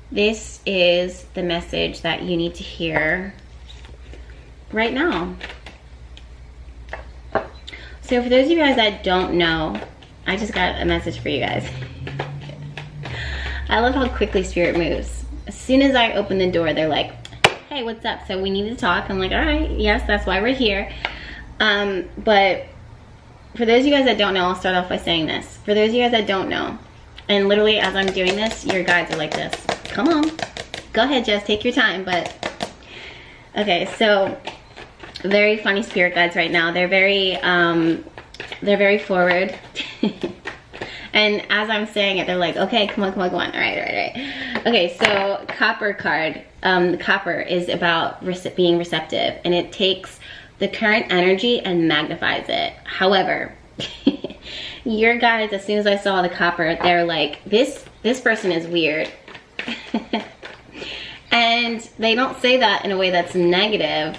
this is the message that you need to hear right now. So for those of you guys that don't know, I just got a message for you guys. I love how quickly Spirit moves. As soon as I open the door, they're like, hey, what's up? So we need to talk. I'm like, all right, yes, that's why we're here. But for those of you guys that don't know, I'll start off by saying this. For those of you guys that don't know, and literally as I'm doing this, your guides are like this. Come on, go ahead, Jess, take your time. But okay, so very funny spirit guides right now. They're very forward. And as I'm saying it, they're like, okay, come on. All right. Okay, so copper card. Copper is about being receptive, and it takes the current energy and magnifies it. However, your guides, as soon as I saw the copper, they're like, this person is weird. And they don't say that in a way that's negative.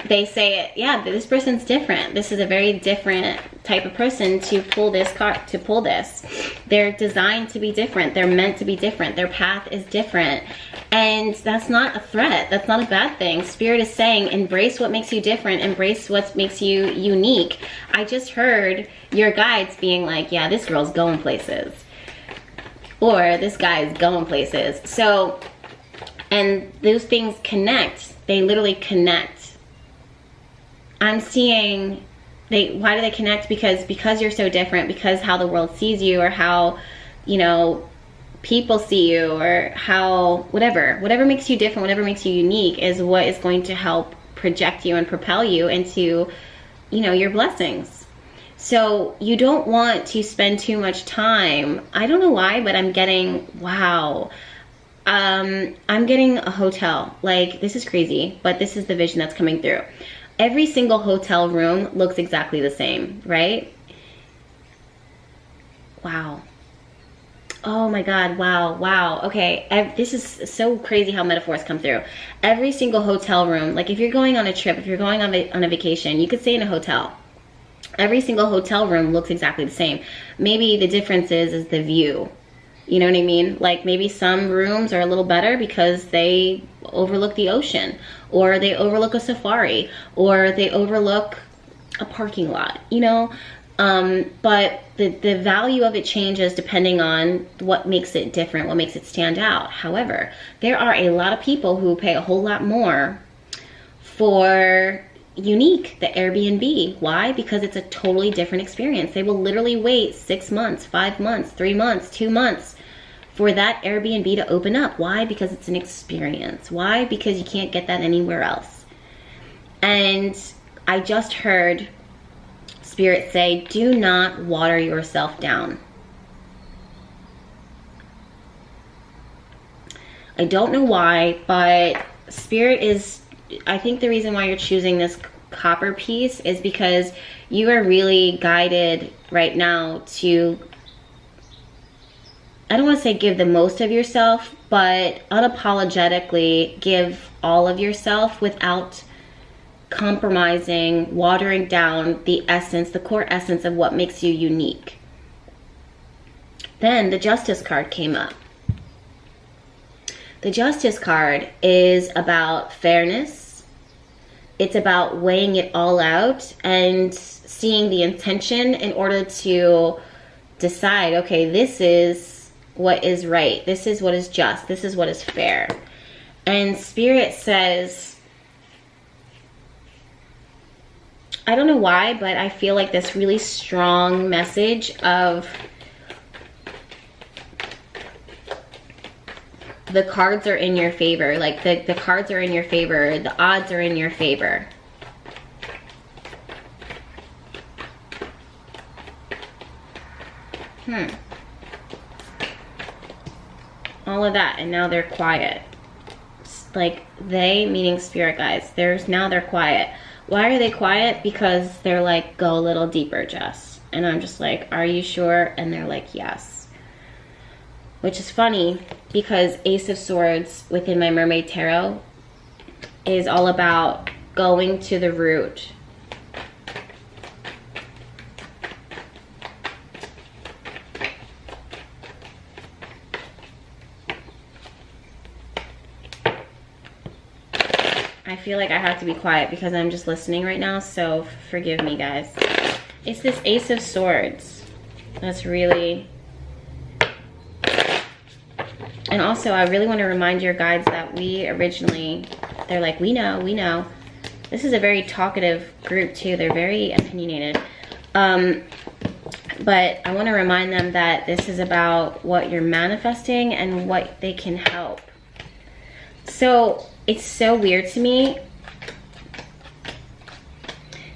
They say, yeah, this person's different. This is a very different type of person to pull this card, to pull this. They're designed to be different. They're meant to be different. Their path is different. And that's not a threat. That's not a bad thing. Spirit is saying, embrace what makes you different. Embrace what makes you unique. I just heard your guides being like, yeah, this girl's going places. Or this guy's going places. So, and those things connect. They literally connect. I'm seeing, why do they connect? Because you're so different, because how the world sees you, or how, you know, people see you, or how, whatever makes you different, whatever makes you unique is what is going to help project you and propel you into, you know, your blessings. So you don't want to spend too much time. I don't know why, but I'm getting, wow. I'm getting a hotel. Like, this is crazy, but this is the vision that's coming through. Every single hotel room looks exactly the same, right? Wow. Oh my God, wow. Okay, this is so crazy how metaphors come through. Every single hotel room, like if you're going on a trip, if you're going on a vacation, you could stay in a hotel. Every single hotel room looks exactly the same. Maybe the difference is the view. You know what I mean? Like maybe some rooms are a little better because they overlook the ocean, or they overlook a safari, or they overlook a parking lot, you know? But the value of it changes depending on what makes it different, what makes it stand out. However, there are a lot of people who pay a whole lot more for Unique, the Airbnb. Why? Because it's a totally different experience. They will literally wait 6 months, 5 months, 3 months, 2 months for that Airbnb to open up. Why? Because it's an experience. Why? Because you can't get that anywhere else. And I just heard Spirit say, do not water yourself down. I don't know why, but Spirit is, I think the reason why you're choosing this copper piece is because you are really guided right now to, I don't want to say give the most of yourself, but unapologetically give all of yourself without compromising, watering down the essence, the core essence of what makes you unique. Then the Justice card came up. The Justice card is about fairness. It's about weighing it all out and seeing the intention in order to decide, okay, this is what is right. This is what is just. This is what is fair. And Spirit says, I don't know why, but I feel like this really strong message of the cards are in your favor. Like the cards are in your favor. The odds are in your favor. All of that, and now they're quiet. Like they, meaning Spirit guides, they're quiet. Why are they quiet? Because they're like, go a little deeper, Jess. And I'm just like, are you sure? And they're like, yes. Which is funny because Ace of Swords within my Mermaid Tarot is all about going to the root. I feel like I have to be quiet because I'm just listening right now, so forgive me, guys. It's this Ace of Swords that's really... And also, I really want to remind your guides that we originally, they're like, we know. This is a very talkative group too. They're very opinionated. But I want to remind them that this is about what you're manifesting and what they can help. So it's so weird to me.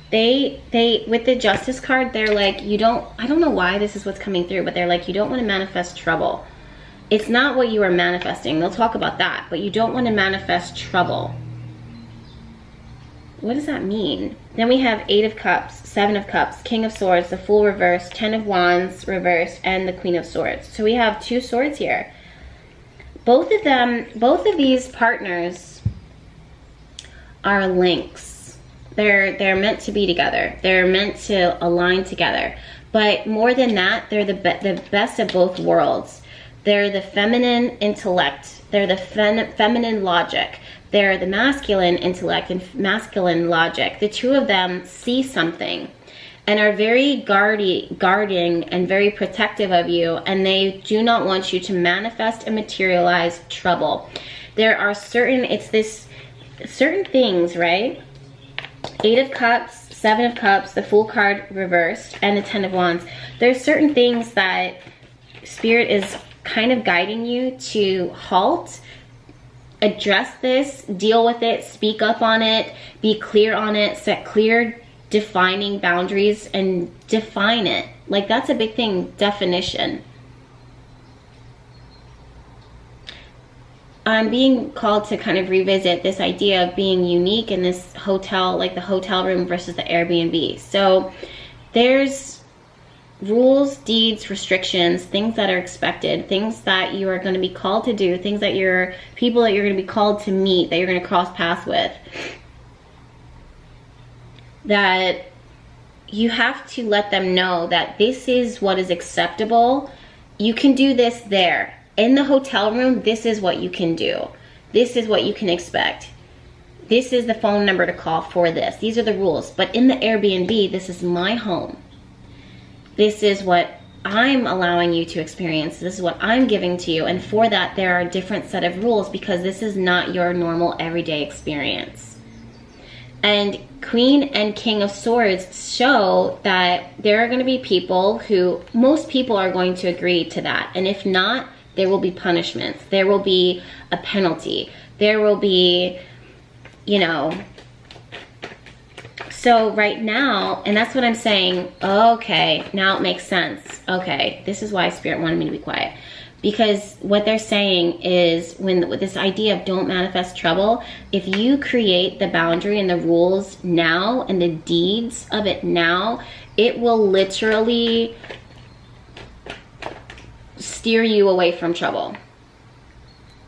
They with the Justice card, they're like, I don't know why this is what's coming through, but they're like, you don't want to manifest trouble. It's not what you are manifesting. They'll talk about that, but you don't want to manifest trouble. What does that mean? Then we have 8 of Cups, 7 of Cups, King of Swords, the Fool reversed, 10 of Wands reversed, and the Queen of Swords. So we have 2 swords here. Both of these partners are links. They're meant to be together. They're meant to align together. But more than that, they're the best of both worlds. They're the feminine intellect. They're the feminine logic. They're the masculine intellect and masculine logic. The two of them see something and are very guarding and very protective of you, and they do not want you to manifest and materialize trouble. There are certain things, right? 8 of Cups, 7 of Cups, the Fool card reversed, and the 10 of Wands. There's certain things that Spirit is kind of guiding you to halt, address this, deal with it, speak up on it, be clear on it, set clear defining boundaries and define it. Like, that's a big thing, definition. I'm being called to kind of revisit this idea of being unique in this hotel, like the hotel room versus the Airbnb. So there's rules, deeds, restrictions, things that are expected, things that you are going to be called to do, things that people that you're going to be called to meet, that you're going to cross paths with, that you have to let them know that this is what is acceptable. You can do this there. In the hotel room, this is what you can do. This is what you can expect. This is the phone number to call for this. These are the rules. But in the Airbnb, this is my home. This is what I'm allowing you to experience. This is what I'm giving to you. And for that, there are a different set of rules because this is not your normal everyday experience. And Queen and King of Swords show that there are going to be people who, most people are going to agree to that. And if not, there will be punishments. There will be a penalty. There will be, you know. So right now, and that's what I'm saying, okay, now it makes sense. Okay, this is why Spirit wanted me to be quiet. Because what they're saying is, with this idea of don't manifest trouble, if you create the boundary and the rules now and the deeds of it now, it will literally steer you away from trouble.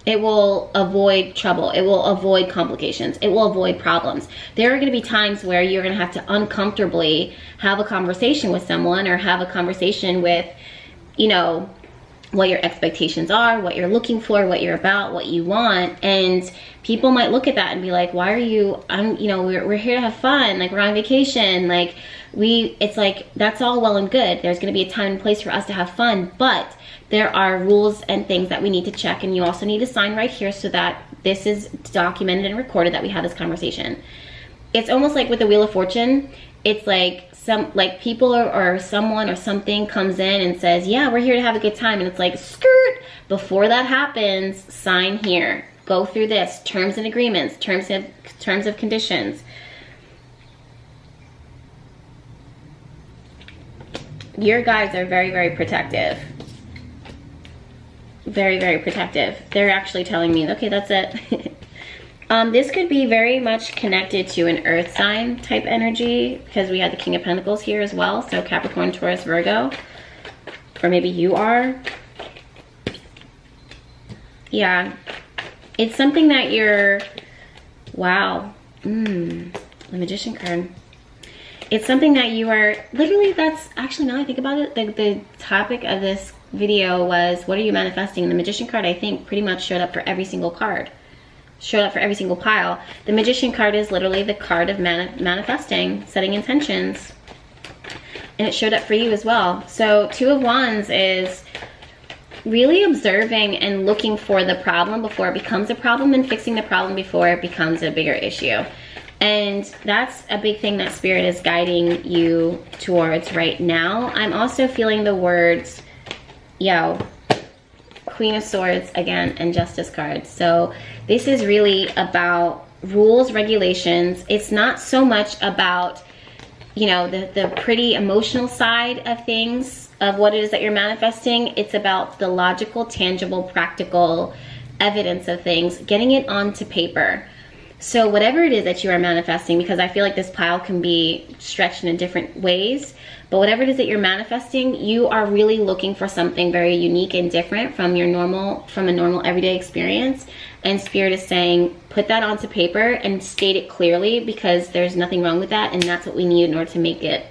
It will avoid trouble. It will avoid complications. It will avoid problems. There are going to be times where you're going to have to uncomfortably have a conversation with someone or have a conversation with, you know, what your expectations are, what you're looking for, what you're about, what you want. And people might look at that and be like, why are you, you know, we're here to have fun, like we're on vacation, like it's like, that's all well and good. There's going to be a time and place for us to have fun, but there are rules and things that we need to check. And you also need to sign right here so that this is documented and recorded that we had this conversation. It's almost like with the Wheel of Fortune. It's like people or someone or something comes in and says, yeah, we're here to have a good time. And it's like, skirt, before that happens, sign here. Go through this, terms and agreements, terms of conditions. Your guides are very, very protective. Very, very protective. They're actually telling me, okay, that's it. This could be very much connected to an earth sign type energy, because we had the King of Pentacles here as well. So Capricorn, Taurus, Virgo, or maybe you are. Yeah, it's something that you're, wow, the Magician card. It's something that you are, literally, that's actually, now I think about it, the topic of this video was, what are you manifesting? The Magician card, I think, pretty much showed up for every single card. Showed up for every single pile. The Magician card is literally the card of manifesting, setting intentions. And it showed up for you as well. So Two of Wands is really observing and looking for the problem before it becomes a problem, and fixing the problem before it becomes a bigger issue. And that's a big thing that Spirit is guiding you towards right now. I'm also feeling the words, Queen of Swords again, and Justice cards. So this is really about rules, regulations. It's not so much about, you know, the pretty emotional side of things, of what it is that you're manifesting. It's about the logical, tangible, practical evidence of things, getting it onto paper. So whatever it is that you are manifesting, because I feel like this pile can be stretched in different ways, but whatever it is that you're manifesting, you are really looking for something very unique and different from a normal everyday experience. And Spirit is saying, put that onto paper and state it clearly, because there's nothing wrong with that, and that's what we need in order to make it,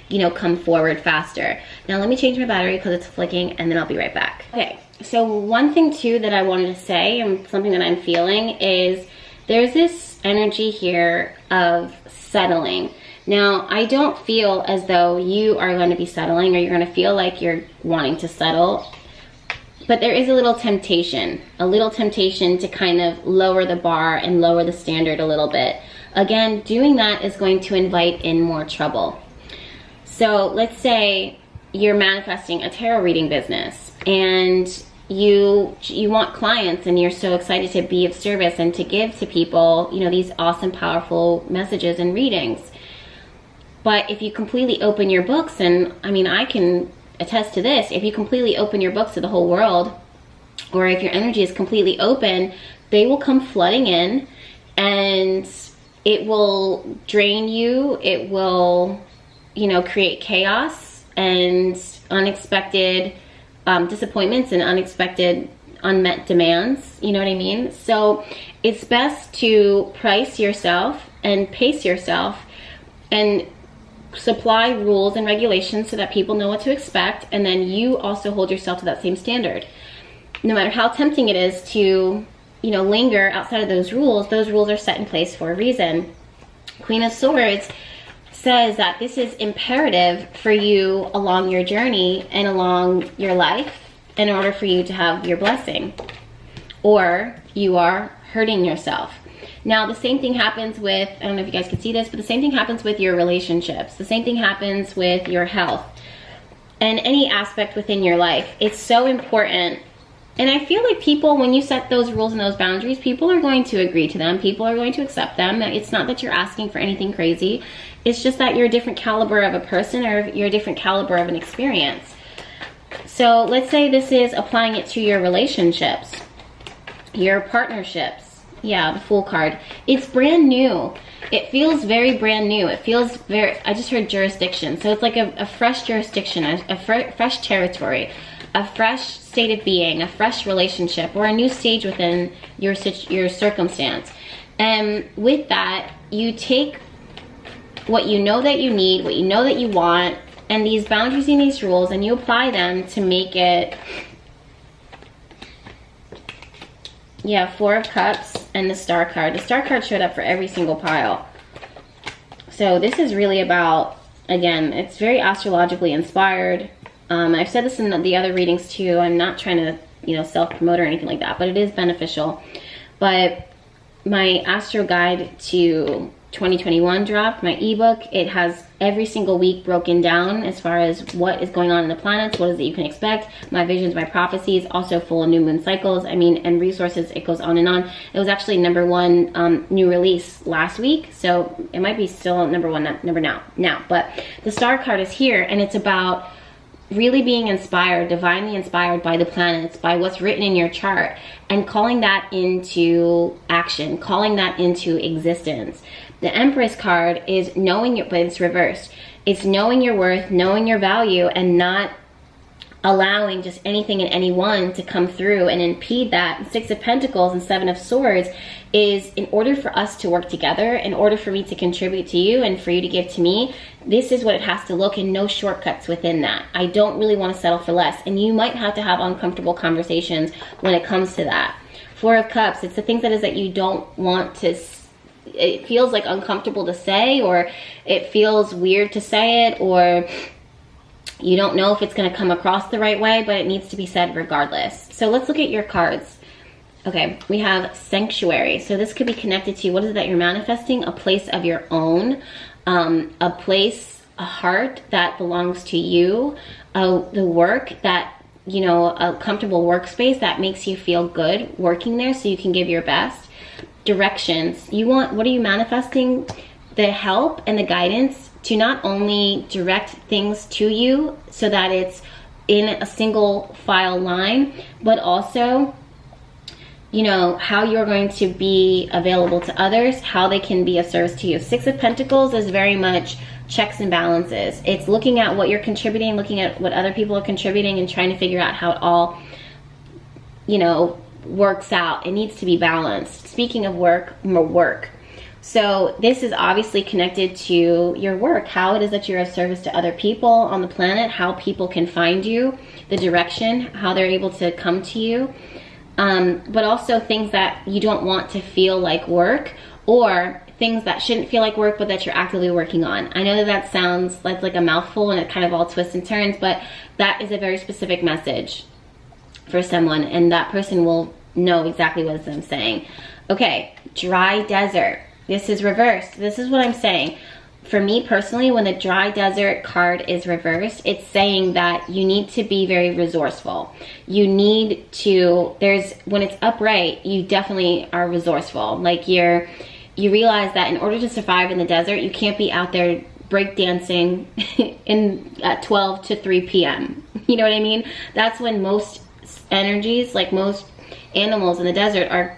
you know, come forward faster. Now let me change my battery because it's flicking, and then I'll be right back. Okay, so one thing too that I wanted to say, and something that I'm feeling, is there's this energy here of settling. Now, I don't feel as though you are going to be settling, or you're going to feel like you're wanting to settle, but there is a little temptation to kind of lower the bar and lower the standard a little bit. Again, doing that is going to invite in more trouble. So let's say you're manifesting a tarot reading business, and you want clients, and you're so excited to be of service and to give to people, you know, these awesome, powerful messages and readings. But if you completely open your books, and I mean, I can attest to this, if you completely open your books to the whole world, or if your energy is completely open, they will come flooding in, and it will drain you. It will, you know, create chaos and unexpected disappointments and unexpected unmet demands, you know what I mean? So it's best to price yourself and pace yourself and supply rules and regulations so that people know what to expect, and then you also hold yourself to that same standard. No matter how tempting it is to, you know, linger outside of those rules are set in place for a reason. Queen of Swords says that this is imperative for you along your journey and along your life in order for you to have your blessing, or you are hurting yourself. Now, the same thing happens with, I don't know if you guys can see this, but the same thing happens with your relationships. The same thing happens with your health and any aspect within your life. It's so important. And I feel like people, when you set those rules and those boundaries, people are going to agree to them. People are going to accept them. It's not that you're asking for anything crazy. It's just that you're a different caliber of a person, or you're a different caliber of an experience. So let's say this is applying it to your relationships, your partnerships. Yeah, the Fool card. It's brand new. It feels very brand new. It feels very, I just heard jurisdiction. So it's like a fresh jurisdiction, a fresh territory, a fresh state of being, a fresh relationship, or a new stage within your circumstance. And with that, you take what you know that you need, what you know that you want, and these boundaries and these rules, and you apply them to make it, yeah, Four of Cups and the Star card. The Star card showed up for every single pile. So this is really about, again, it's very astrologically inspired. I've said this in the other readings too. I'm not trying to, you know, self-promote or anything like that, but it is beneficial. But my Astro Guide to 2021 dropped, my ebook. It has every single week broken down as far as what is going on in the planets, what is it you can expect, my visions, my prophecies, also full of new moon cycles, I mean, and resources. It goes on and on. It was actually #1 new release last week, so it might be still #1 now. But the Star card is here, and it's about really being inspired, divinely inspired by the planets, by what's written in your chart, and calling that into action, calling that into existence. The Empress card is knowing your, but it's reversed. It's knowing your worth, knowing your value, and not allowing just anything and anyone to come through and impede that. Six of Pentacles and Seven of Swords is, in order for us to work together, in order for me to contribute to you and for you to give to me, this is what it has to look, and no shortcuts within that. I don't really want to settle for less, and you might have to have uncomfortable conversations when it comes to that. Four of Cups, it's the things that you don't want to, it feels like uncomfortable to say, or it feels weird to say it, or you don't know if it's going to come across the right way, but it needs to be said regardless. So let's look at your cards. Okay, we have Sanctuary. So this could be connected to, what is it that you're manifesting? A place of your own, a place, a heart that belongs to you, the work that, you know, a comfortable workspace that makes you feel good working there so you can give your best. Directions. You want, what are you manifesting? The help and the guidance to not only direct things to you so that it's in a single file line, but also, you know, how you're going to be available to others, how they can be of service to you. Six of Pentacles is very much checks and balances. It's looking at what you're contributing, looking at what other people are contributing, and trying to figure out how it all, you know, works out. It needs to be balanced. Speaking of work, more work. So this is obviously connected to your work, how it is that you're of service to other people on the planet, how people can find you, the direction, how they're able to come to you, but also things that you don't want to feel like work, or things that shouldn't feel like work but that you're actively working on. I know that sounds like a mouthful and it kind of all twists and turns, but that is a very specific message for someone, and that person will know exactly what I'm saying. Okay, dry desert. This is reversed. This is what I'm saying. For me personally, when the dry desert card is reversed, it's saying that you need to be very resourceful. You need to, when it's upright, you definitely are resourceful. Like you realize that in order to survive in the desert, you can't be out there breakdancing at 12 to 3 p.m. You know what I mean? That's when most energies, like most animals in the desert, are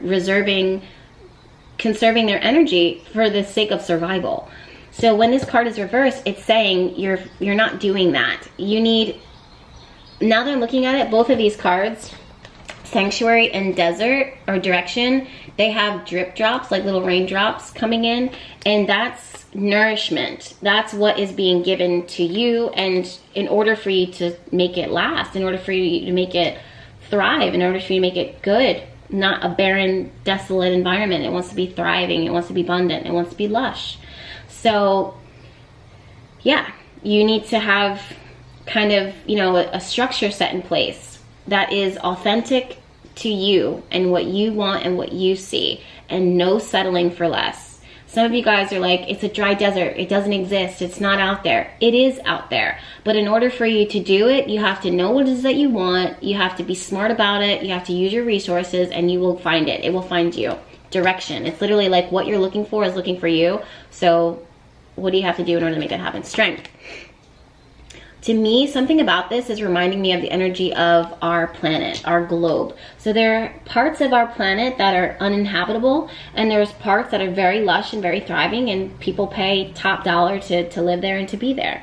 conserving their energy for the sake of survival. So when this card is reversed, it's saying you're not doing that. You need, now that I'm looking at it, both of these cards, Sanctuary and Desert or Direction, they have drip drops, like little raindrops coming in, and that's nourishment. That's what is being given to you, and in order for you to make it last, in order for you to make it thrive, in order for you to make it good, not a barren, desolate environment. It wants to be thriving, it wants to be abundant, it wants to be lush. So yeah, you need to have kind of, you know, a structure set in place that is authentic to you and what you want and what you see, and no settling for less. Some of you guys are like, it's a dry desert, it doesn't exist, it's not out there. It is out there. But in order for you to do it, you have to know what it is that you want, you have to be smart about it, you have to use your resources, and you will find it. It will find you. Direction. It's literally like what you're looking for is looking for you. So what do you have to do in order to make that happen? Strength. To me, something about this is reminding me of the energy of our planet, our globe. So there are parts of our planet that are uninhabitable, and there's parts that are very lush and very thriving, and people pay top dollar to live there and to be there.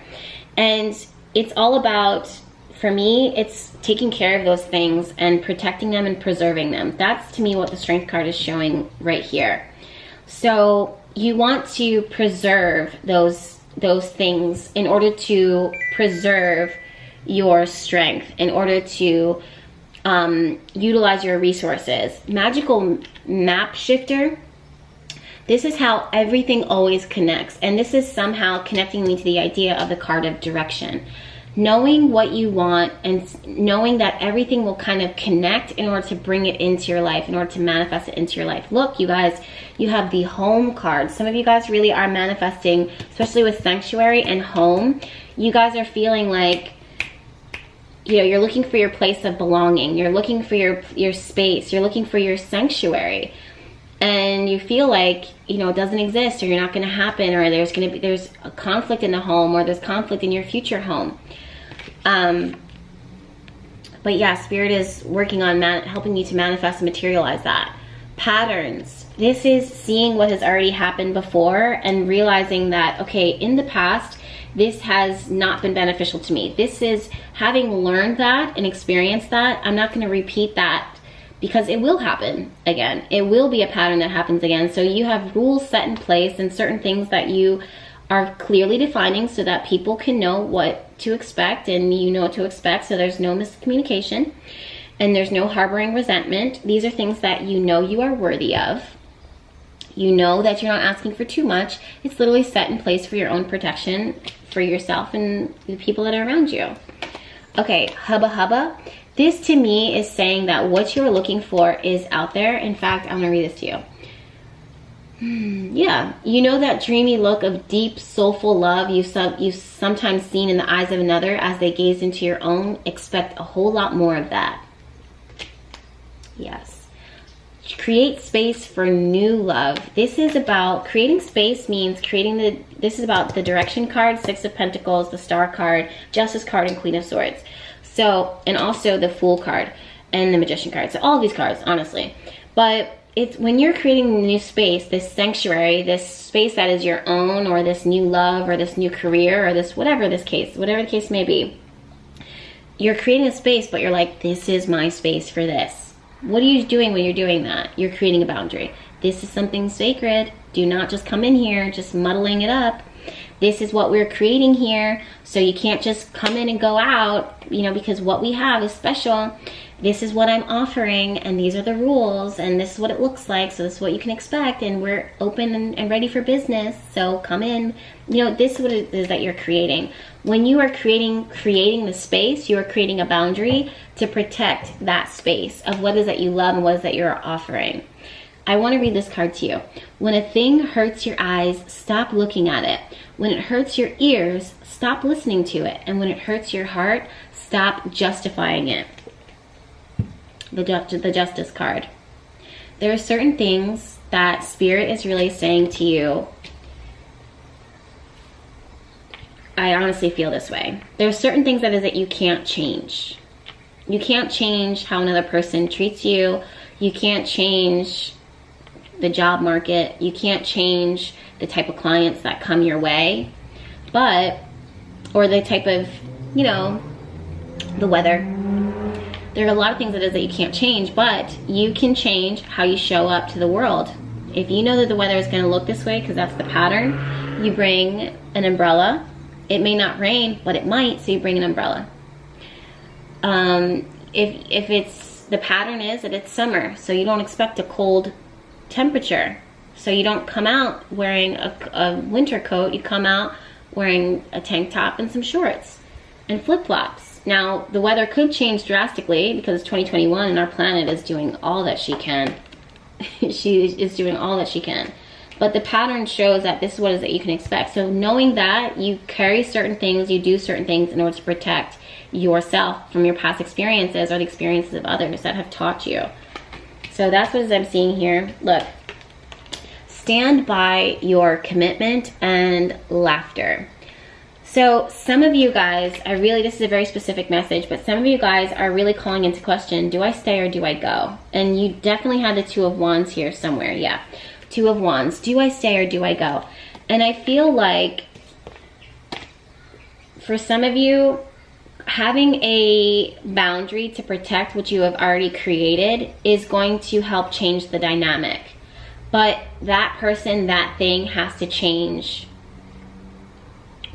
And it's all about, for me, it's taking care of those things and protecting them and preserving them. That's, to me, what the Strength card is showing right here. So you want to preserve those those things in order to preserve your strength, in order to utilize your resources. Magical map shifter. This is how everything always connects. And this is somehow connecting me to the idea of the card of direction. Knowing what you want and knowing that everything will kind of connect in order to bring it into your life, in order to manifest it into your life. Look, you guys, you have the home card. Some of you guys really are manifesting, especially with sanctuary and home. You guys are feeling like, you know, you're looking for your place of belonging. You're looking for your space. You're looking for your sanctuary. And you feel like, you know, it doesn't exist, or you're not going to happen, or there's a conflict in the home, or there's conflict in your future home. But yeah, Spirit is working on helping you to manifest and materialize that. Patterns. This is seeing what has already happened before and realizing that, okay, in the past, this has not been beneficial to me. This is having learned that and experienced that. I'm not going to repeat that, because it will happen again. It will be a pattern that happens again. So you have rules set in place and certain things that you are clearly defining so that people can know what to expect, and you know what to expect, so there's no miscommunication and there's no harboring resentment. These are things that you know you are worthy of. You know that you're not asking for too much. It's literally set in place for your own protection, for yourself and the people that are around you. Okay, Hubba Hubba. This to me is saying that what you're looking for is out there. In fact, I'm gonna read this to you. Yeah, you know that dreamy look of deep, soulful love you've sometimes seen in the eyes of another as they gaze into your own. Expect a whole lot more of that. Yes. Create space for new love. This is about creating space, means creating this is about the direction card, Six of Pentacles, the Star card, Justice card, and Queen of Swords. So, and also the Fool card and the Magician card. So all of these cards, honestly. But it's when you're creating a new space, this sanctuary, this space that is your own, or this new love, or this new career, or this whatever the case may be. You're creating a space, but you're like, this is my space for this. What are you doing when you're doing that? You're creating a boundary. This is something sacred. Do not just come in here just muddling it up. This is what we're creating here, so you can't just come in and go out, you know, because what we have is special. This is what I'm offering, and these are the rules, and this is what it looks like, so this is what you can expect, and we're open and ready for business, so come in. You know, this is what it is that you're creating. When you are creating the space, you are creating a boundary to protect that space of what is that you love and what is that you're offering. I want to read this card to you. When a thing hurts your eyes, stop looking at it. When it hurts your ears, stop listening to it. And when it hurts your heart, stop justifying it. The Justice card. There are certain things that Spirit is really saying to you. I honestly feel this way. There are certain things that you can't change. You can't change how another person treats you. You can't change the job market. You can't change the type of clients that come your way, or the type of, you know, the weather. There are a lot of things that you can't change, but you can change how you show up to the world. If you know that the weather is going to look this way, because that's the pattern, you bring an umbrella. It may not rain, but it might, so you bring an umbrella. If it's, the pattern is that it's summer, so you don't expect a cold temperature, so you don't come out wearing a winter coat. You come out wearing a tank top and some shorts and flip-flops. Now the weather could change drastically because it's 2021 and our planet is doing all that she can. She is doing all that she can, but the pattern shows that this is what it is that you can expect. So knowing that, you carry certain things, you do certain things in order to protect yourself from your past experiences or the experiences of others that have taught you. So that's what I'm seeing here. Look, stand by your commitment and laughter. So some of you guys, this is a very specific message, but some of you guys are really calling into question, do I stay or do I go? And you definitely had the Two of Wands here somewhere. Yeah, Two of Wands. Do I stay or do I go? And I feel like for some of you, having a boundary to protect what you have already created is going to help change the dynamic. But that person, that thing has to change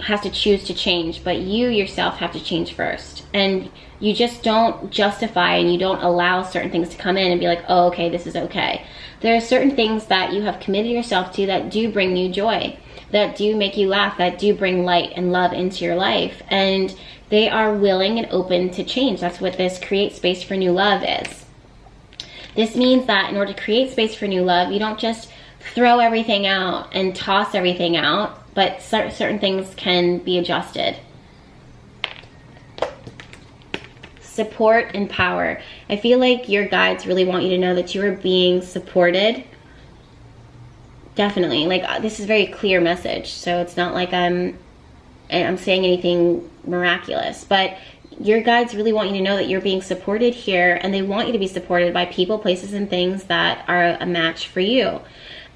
has to choose to change, but you yourself have to change first. And you just don't justify and you don't allow certain things to come in and be like, oh, okay, this is okay. There are certain things that you have committed yourself to that do bring you joy, that do make you laugh, that do bring light and love into your life. And they are willing and open to change. That's what this create space for new love is. This means that in order to create space for new love, you don't just throw everything out and toss everything out, but certain things can be adjusted. Support and power. I feel like your guides really want you to know that you are being supported. Definitely. Like, this is a very clear message, so it's not like I'm saying anything miraculous, but your guides really want you to know that you're being supported here, and they want you to be supported by people, places, and things that are a match for you.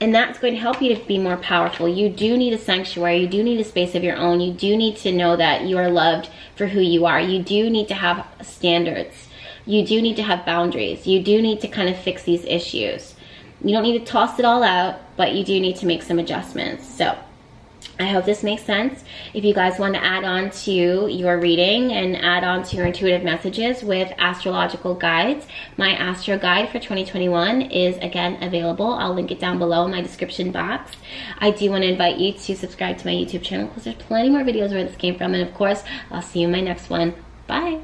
And that's going to help you to be more powerful. You do need a sanctuary. You do need a space of your own. You do need to know that you are loved for who you are. You do need to have standards. You do need to have boundaries. You do need to kind of fix these issues. You don't need to toss it all out, but you do need to make some adjustments. So I hope this makes sense. If you guys want to add on to your reading and add on to your intuitive messages with astrological guides, my astro guide for 2021 is again available. I'll link it down below in my description box. I do want to invite you to subscribe to my YouTube channel because there's plenty more videos where this came from. And of course, I'll see you in my next one. Bye.